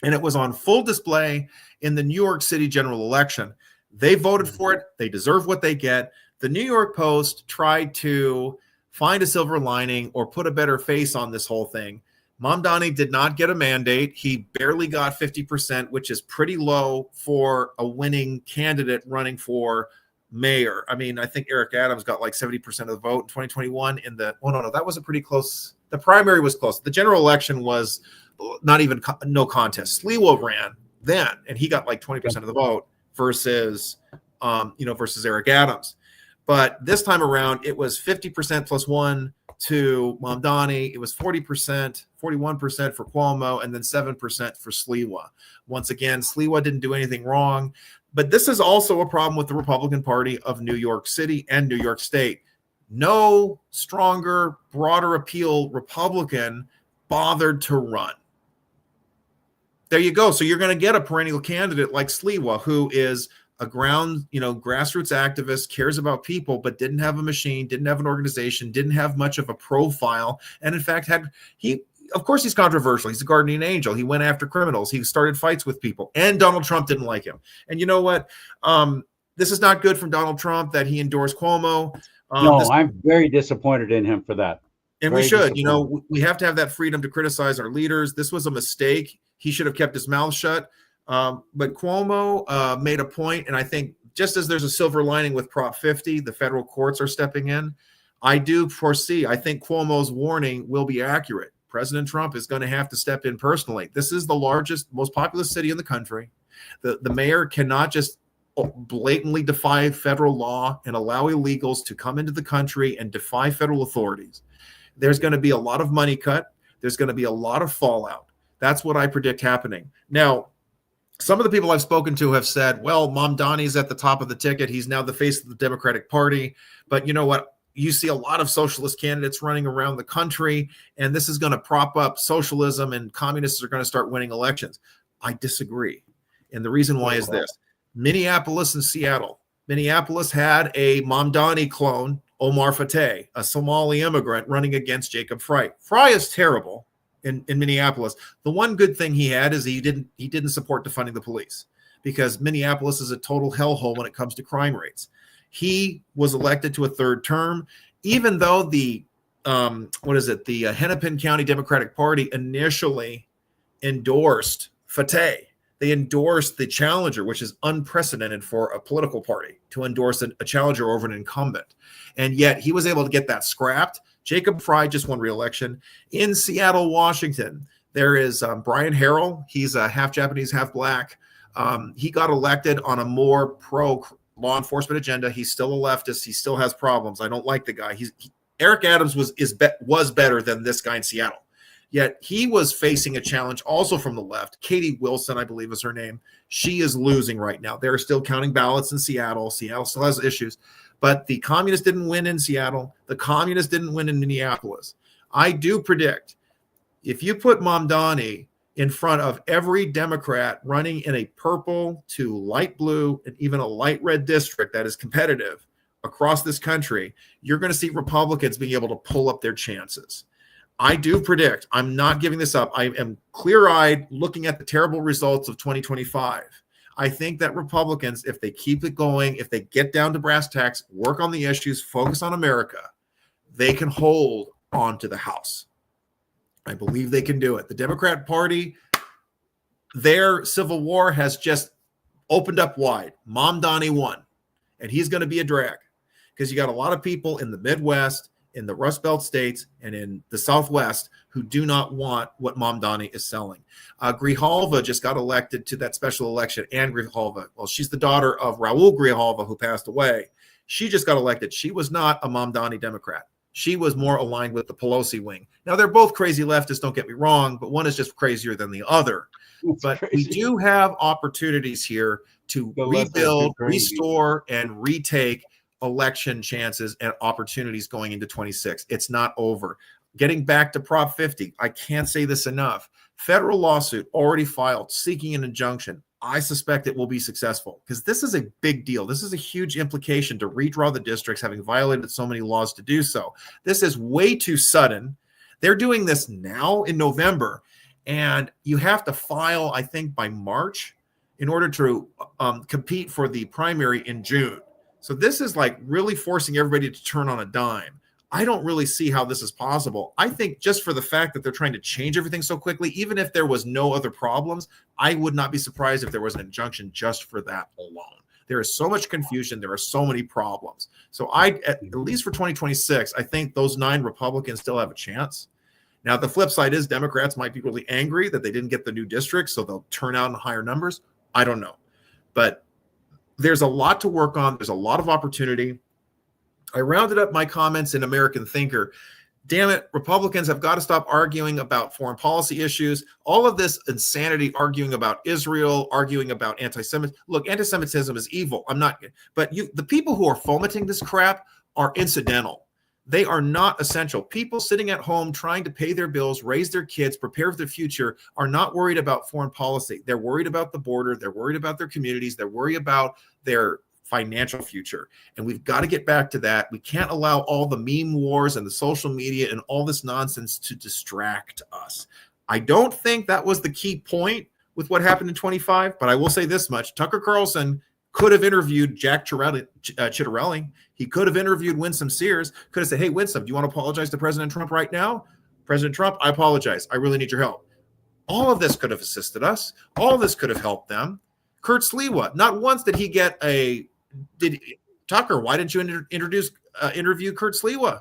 And it was on full display in the New York City general election. They voted for it. They deserve what they get. The New York Post tried to find a silver lining or put a better face on this whole thing. Mamdani did not get a mandate. He barely got 50%, which is pretty low for a winning candidate running for mayor. I mean, I think Eric Adams got like 70% of the vote in 2021 that was a pretty close. The primary was close. The general election was not even no contest. Sliwa ran then, and he got like 20% of the vote versus Eric Adams. But this time around, it was 50% plus one to Mamdani. It was 40%, 41% for Cuomo, and then 7% for Sliwa. Once again, Sliwa didn't do anything wrong. But this is also a problem with the Republican Party of New York City and New York State. No stronger, broader appeal Republican bothered to run. There you go. So you're going to get a perennial candidate like Sliwa, who is a grassroots activist, cares about people, but didn't have a machine, didn't have an organization, didn't have much of a profile. And in fact, of course he's controversial. He's a guardian angel. He went after criminals. He started fights with people, and Donald Trump didn't like him. And you know what? This is not good from Donald Trump that he endorsed Cuomo. I'm very disappointed in him for that. And we should, we have to have that freedom to criticize our leaders. This was a mistake. He should have kept his mouth shut. But Cuomo made a point, and I think just as there's a silver lining with Prop 50, the federal courts are stepping in. I think Cuomo's warning will be accurate. President Trump is going to have to step in personally. This is the largest, most populous city in the country. The mayor cannot just blatantly defy federal law and allow illegals to come into the country and defy federal authorities. There's going to be a lot of money cut. There's going to be a lot of fallout. That's what I predict happening. Now, some of the people I've spoken to have said, well, Mamdani's at the top of the ticket. He's now the face of the Democratic Party. But you know what? You see a lot of socialist candidates running around the country, and this is going to prop up socialism, and communists are going to start winning elections. I disagree. And the reason why is this. Minneapolis and Seattle. Minneapolis had a Mamdani clone, Omar Fateh, a Somali immigrant running against Jacob Fry. Fry is terrible. In Minneapolis, the one good thing he had is he didn't support defunding the police, because Minneapolis is a total hellhole when it comes to crime rates. He was elected to a third term, even though the Hennepin County Democratic Party initially endorsed Fateh. They endorsed the challenger, which is unprecedented for a political party to endorse a challenger over an incumbent, and yet he was able to get that scrapped. Jacob Fry just won re-election. In Seattle, Washington, there is Brian Harrell. He's half Japanese, half black. He got elected on a more pro-law enforcement agenda. He's still a leftist. He still has problems. I don't like the guy. Eric Adams was better than this guy in Seattle. Yet he was facing a challenge also from the left. Katie Wilson, I believe is her name. She is losing right now. They're still counting ballots in Seattle. Seattle still has issues. But the communists didn't win in Seattle. The communists didn't win in Minneapolis. I do predict if you put Mamdani in front of every Democrat running in a purple to light blue and even a light red district that is competitive across this country, you're going to see Republicans being able to pull up their chances. I do predict, I'm not giving this up, I am clear-eyed looking at the terrible results of 2025. I think that Republicans, if they keep it going, if they get down to brass tacks, work on the issues, focus on America, they can hold on to the House. I believe they can do it. The Democrat Party, their civil war has just opened up wide. Mamdani won, and he's going to be a drag because you got a lot of people in the Midwest, in the Rust Belt states, and in the Southwest who do not want what Mamdani is selling. Grijalva just got elected to that special election. Anne Grijalva, well, she's the daughter of Raul Grijalva, who passed away. She just got elected. She was not a Mamdani Democrat. She was more aligned with the Pelosi wing. Now, they're both crazy leftists, don't get me wrong, but one is just crazier than the other. But crazy. We do have opportunities here to rebuild, restore, and retake election chances and opportunities going into 26. It's not over. Getting back to Prop 50, I can't say this enough. Federal lawsuit already filed seeking an injunction. I suspect it will be successful because this is a big deal. This is a huge implication to redraw the districts, having violated so many laws to do so. This is way too sudden. They're doing this now in November, and you have to file, I think, by March in order to compete for the primary in June. So this is like really forcing everybody to turn on a dime. I don't really see how this is possible. I think just for the fact that they're trying to change everything so quickly, even if there was no other problems, I would not be surprised if there was an injunction just for that alone. There is so much confusion. There are so many problems. So at least for 2026, I think those 9 Republicans still have a chance. Now, the flip side is Democrats might be really angry that they didn't get the new districts, so they'll turn out in higher numbers. I don't know. But there's a lot to work on. There's a lot of opportunity. I rounded up my comments in American Thinker. Damn it, Republicans have got to stop arguing about foreign policy issues. All of this insanity, arguing about Israel, arguing about anti-Semitism. Look, anti-Semitism is evil. I'm not, but the people who are fomenting this crap are incidental. They are not essential. People sitting at home trying to pay their bills, raise their kids, prepare for their future are not worried about foreign policy. They're worried about the border. They're worried about their communities. They're worried about their financial future. And we've got to get back to that. We can't allow all the meme wars and the social media and all this nonsense to distract us. I don't think that was the key point with what happened in 25, but I will say this much. Tucker Carlson could have interviewed Jack Ciattarelli. He could have interviewed Winsome Sears, could have said, hey, Winsome, do you want to apologize to President Trump right now? President Trump, I apologize. I really need your help. All of this could have assisted us. All of this could have helped them. Kurt Sliwa, not once did he get Tucker, why didn't you interview Kurt Sliwa?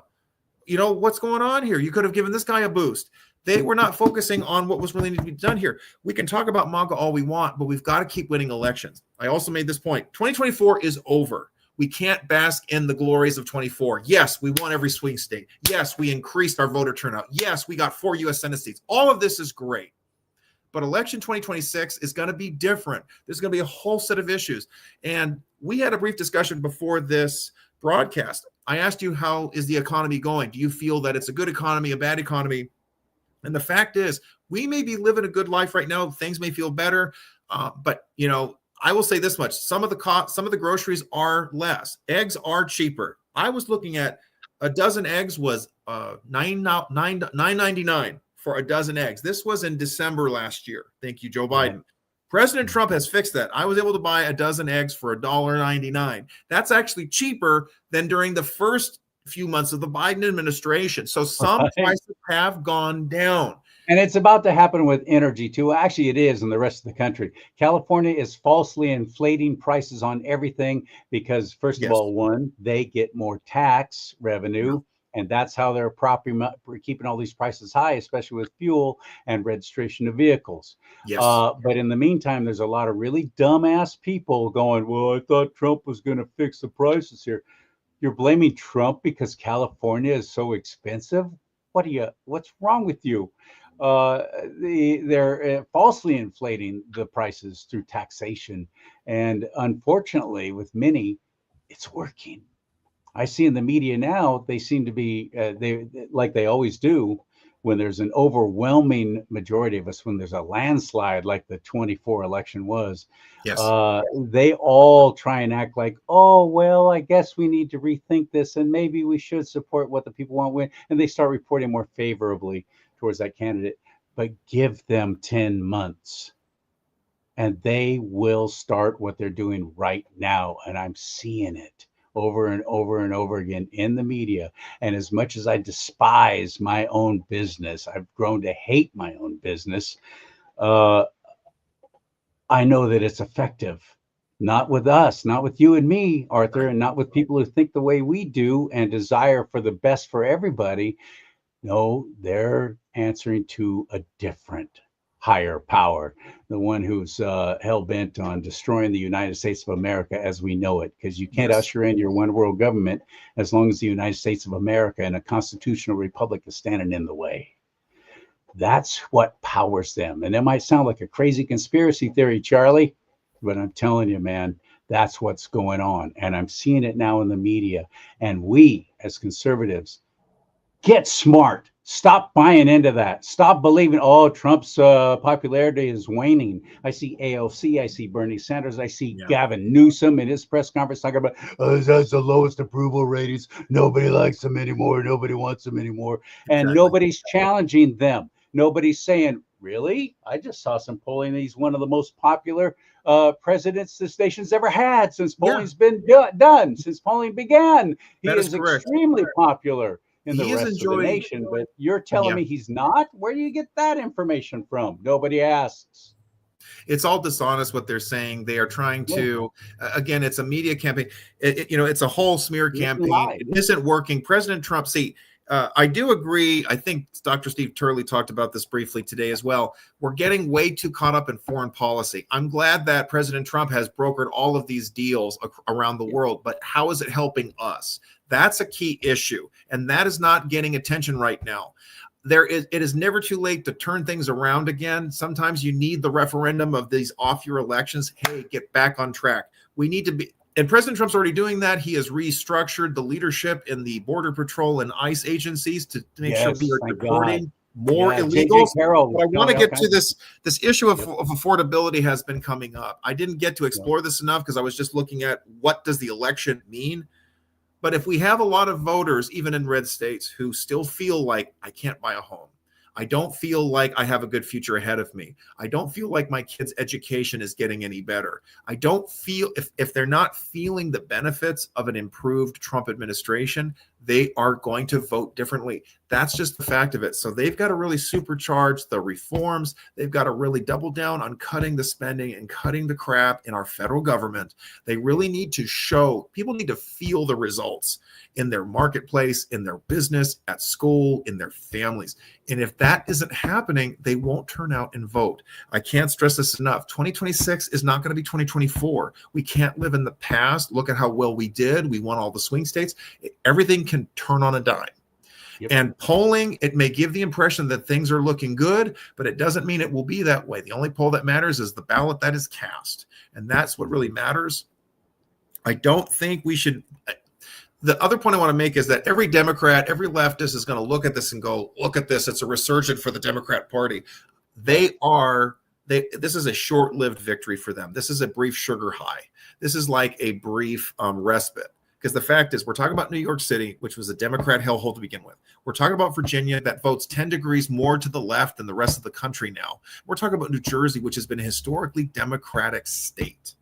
You know, what's going on here? You could have given this guy a boost. They were not focusing on what was really need to be done here. We can talk about MAGA all we want, but we've got to keep winning elections. I also made this point. 2024 is over. We can't bask in the glories of 24. Yes, we won every swing state. Yes, we increased our voter turnout. Yes, we got 4 U.S. Senate seats. All of this is great. But election 2026 is going to be different. There's going to be a whole set of issues. And we had a brief discussion before this broadcast. I asked you, how is the economy going? Do you feel that it's a good economy, a bad economy? And the fact is, we may be living a good life right now. Things may feel better, but I will say this much: some of the groceries are less. Eggs are cheaper. I was looking at a dozen eggs was $9.99 for a dozen eggs. This was in December last year. Thank you, Joe Biden. President Trump has fixed that. I was able to buy a dozen eggs for $1.99. That's actually cheaper than during the first few months of the Biden administration. So some prices have gone down. And it's about to happen with energy too. Actually, it is in the rest of the country. California is falsely inflating prices on everything because, first of all, one, they get more tax revenue. And that's how they're keeping all these prices high, especially with fuel and registration of vehicles. But in the meantime, there's a lot of really dumbass people going, well, I thought Trump was going to fix the prices here. You're blaming Trump because California is so expensive? What's wrong with you? They're falsely inflating the prices through taxation. And unfortunately, with many, it's working. I see in the media now, they seem to be, they like they always do, when there's an overwhelming majority of us, when there's a landslide like the 24 election was, they all try and act like, oh, well, I guess we need to rethink this and maybe we should support what the people want win. And they start reporting more favorably towards that candidate. But give them 10 months and they will start what they're doing right now. And I'm seeing it over and over and over again in the media. And as much as I despise my own business, I've grown to hate my own business. I know that it's effective, not with us, not with you and me, Arthur, and not with people who think the way we do and desire for the best for everybody. No, they're answering to a different higher power, the one who's hell-bent on destroying the United States of America as we know it, because you can't usher in your one world government as long as the United States of America and a constitutional republic is standing in the way. That's what powers them. And it might sound like a crazy conspiracy theory, CharLee, but I'm telling you, man, that's what's going on. And I'm seeing it now in the media. And we, as conservatives, get smart. Stop buying into that. Stop believing, oh, Trump's popularity is waning. I see AOC, I see Bernie Sanders, I see Gavin Newsom in his press conference talking about, that's the lowest approval ratings. Nobody likes them anymore. Nobody wants them anymore. And nobody's challenging them. Nobody's saying, really? I just saw some polling. He's one of the most popular presidents this nation's ever had since polling's been done, since polling began. He is extremely popular in the rest of the nation, but you're telling me he's not? Where do you get that information from? Nobody asks. It's all dishonest what they're saying. They are trying to, again, it's a media campaign. It's a whole smear campaign. It isn't working. President Trump, I do agree. I think Dr. Steve Turley talked about this briefly today as well. We're getting way too caught up in foreign policy. I'm glad that President Trump has brokered all of these deals around the world, but how is it helping us? That's a key issue, and that is not getting attention right now. It is never too late to turn things around again. Sometimes you need the referendum of these off-year elections. Hey, get back on track. We need to be. And President Trump's already doing that. He has restructured the leadership in the Border Patrol and ICE agencies to make sure we are deporting more illegals. But I want to get to this issue of affordability has been coming up. I didn't get to explore this enough because I was just looking at what does the election mean. But if we have a lot of voters, even in red states, who still feel like I can't buy a home, I don't feel like I have a good future ahead of me, I don't feel like my kid's education is getting any better, I don't feel, if they're not feeling the benefits of an improved Trump administration, they are going to vote differently. That's just the fact of it. So they've got to really supercharge the reforms. They've got to really double down on cutting the spending and cutting the crap in our federal government. They really need to show, people need to feel the results in their marketplace, in their business, at school, in their families. And if that isn't happening, they won't turn out and vote. I can't stress this enough. 2026 is not going to be 2024. We can't live in the past. Look at how well we did. We won all the swing states. Everything can turn on a dime. Yep. And polling, it may give the impression that things are looking good, but it doesn't mean it will be that way. The only poll that matters is the ballot that is cast. And that's what really matters. I don't think we should. The other point I want to make is that every Democrat, every leftist is going to look at this and go, look at this. It's a resurgent for the Democrat Party. This is a short-lived victory for them. This is a brief sugar high. This is like a brief respite. Because the fact is, we're talking about New York City, which was a Democrat hellhole to begin with. We're talking about Virginia, that votes 10 degrees more to the left than the rest of the country now. We're talking about New Jersey, which has been a historically Democratic state.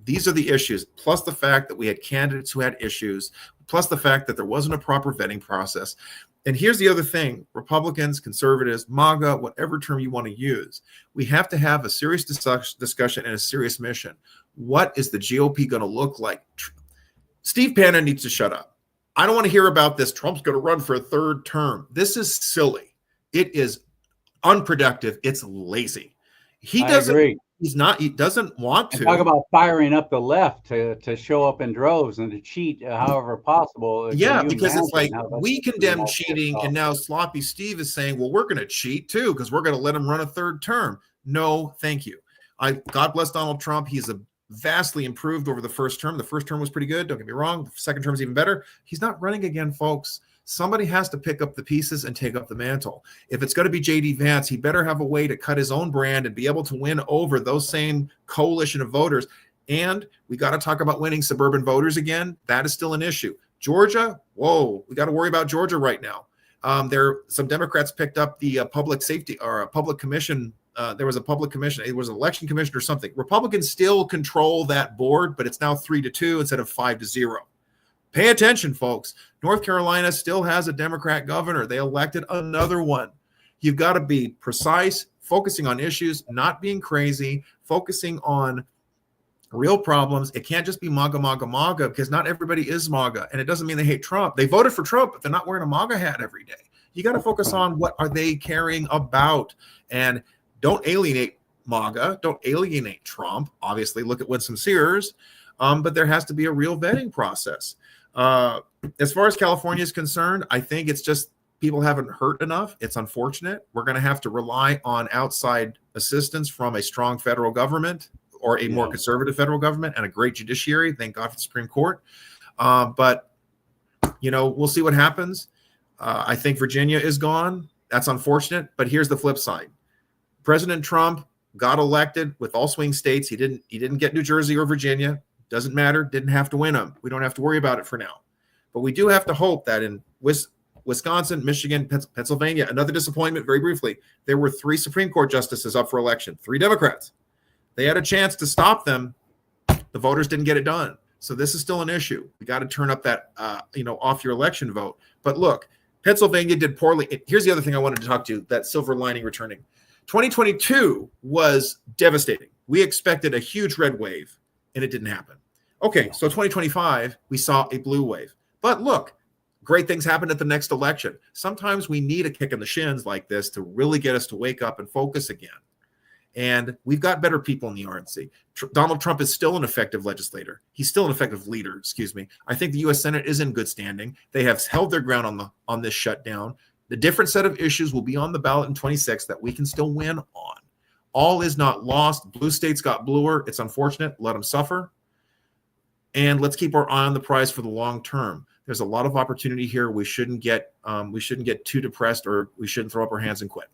These are the issues, plus the fact that we had candidates who had issues, plus the fact that there wasn't a proper vetting process. And here's the other thing, Republicans, conservatives, MAGA, whatever term you want to use, we have to have a serious discussion and a serious mission. What is the GOP going to look like? Steve Bannon needs to shut up. I don't want to hear about this. Trump's going to run for a third term. This is silly. It is unproductive. It's lazy. I agree. He doesn't want to. Talk about firing up the left to show up in droves and to cheat however possible. Yeah, because it's like we condemn cheating, and now Sloppy Steve is saying, well, we're going to cheat too because we're going to let him run a third term. No, thank you. God bless Donald Trump. He's vastly improved over the first term. The first term was pretty good. Don't get me wrong. The second term is even better. He's not running again, folks. Somebody has to pick up the pieces and take up the mantle. If it's going to be J.D. Vance, he better have a way to cut his own brand and be able to win over those same coalition of voters. And we got to talk about winning suburban voters again. That is still an issue. Georgia, whoa, we got to worry about Georgia right now. Some Democrats picked up the public safety or a public commission. There was a public commission. It was an election commission or something. Republicans still control that board, but it's now 3-2 instead of 5-0. Pay attention, folks. North Carolina still has a Democrat governor. They elected another one. You've got to be precise, focusing on issues, not being crazy, focusing on real problems. It can't just be MAGA, MAGA, MAGA, because not everybody is MAGA. And it doesn't mean they hate Trump. They voted for Trump, but they're not wearing a MAGA hat every day. You got to focus on what are they caring about. And don't alienate MAGA. Don't alienate Trump. Obviously, look at Winsome Sears. But there has to be a real vetting process. As far as California is concerned, I think it's just people haven't hurt enough. It's unfortunate. We're going to have to rely on outside assistance from a strong federal government or a more conservative federal government and a great judiciary. Thank God for the Supreme Court. But, we'll see what happens. I think Virginia is gone. That's unfortunate. But here's the flip side. President Trump got elected with all swing states. He didn't get New Jersey or Virginia. Doesn't matter. Didn't have to win them. We don't have to worry about it for now. But we do have to hope that in Wisconsin, Michigan, Pennsylvania, another disappointment, very briefly, there were 3 Supreme Court justices up for election, 3 Democrats. They had a chance to stop them. The voters didn't get it done. So this is still an issue. We got to turn up that, off your election vote. But look, Pennsylvania did poorly. Here's the other thing I wanted to talk to, that silver lining returning. 2022 was devastating. We expected a huge red wave, and it didn't happen. Okay, so 2025, we saw a blue wave. But look, great things happened at the next election. Sometimes we need a kick in the shins like this to really get us to wake up and focus again. And we've got better people in the RNC. Donald Trump is still an effective legislator. He's still an effective leader, I think the U.S. Senate is in good standing. They have held their ground on this shutdown. The different set of issues will be on the ballot in 26 that we can still win on. All is not lost. Blue states got bluer. It's unfortunate. Let them suffer. And let's keep our eye on the prize for the long term. There's a lot of opportunity here. We shouldn't get too depressed, or we shouldn't throw up our hands and quit.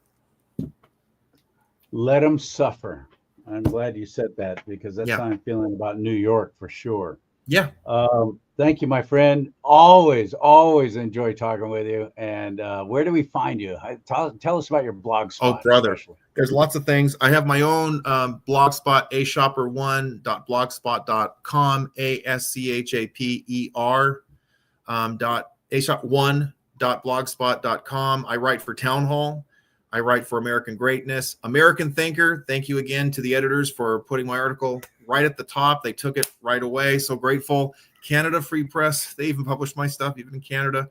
Let them suffer. I'm glad you said that, because that's how I'm feeling about New York for sure. Yeah. Thank you, my friend. Always enjoy talking with you. And where do we find you? Tell us about your blog spot. Oh, brother. Especially. There's lots of things. I have my own blog spot, aschaper1.blogspot.com, ASCHAPER ashot1.blogspot.com. I write for Town Hall. I write for American Greatness. American Thinker, thank you again to the editors for putting my article right at the top. They took it right away. So grateful. Canada Free Press, they even published my stuff, even in Canada.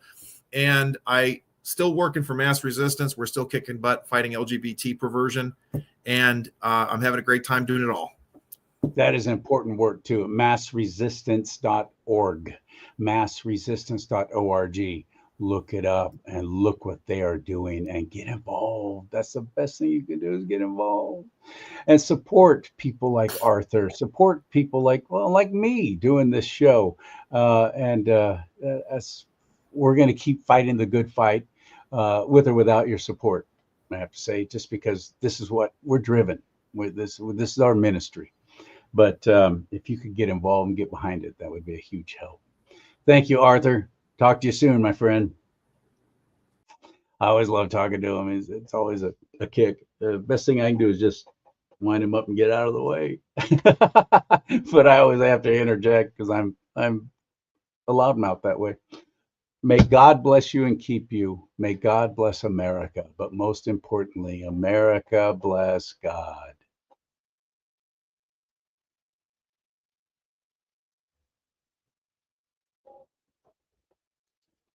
And I still working for Mass Resistance. We're still kicking butt, fighting LGBT perversion. And I'm having a great time doing it all. That is important work too. Massresistance.org. Massresistance.org. Look it up and look what they are doing and get involved. That's the best thing you can do is get involved and support people like Arthur, support people like me doing this show. As we're going to keep fighting the good fight with or without your support, I have to say, just because this is what we're driven with. This is our ministry. But if you could get involved and get behind it, that would be a huge help. Thank you, Arthur. Talk to you soon, my friend. I always love talking to him. It's always a kick. The best thing I can do is just wind him up and get out of the way. But I always have to interject because I'm a loudmouth that way. May God bless you and keep you. May God bless America. But most importantly, America bless God.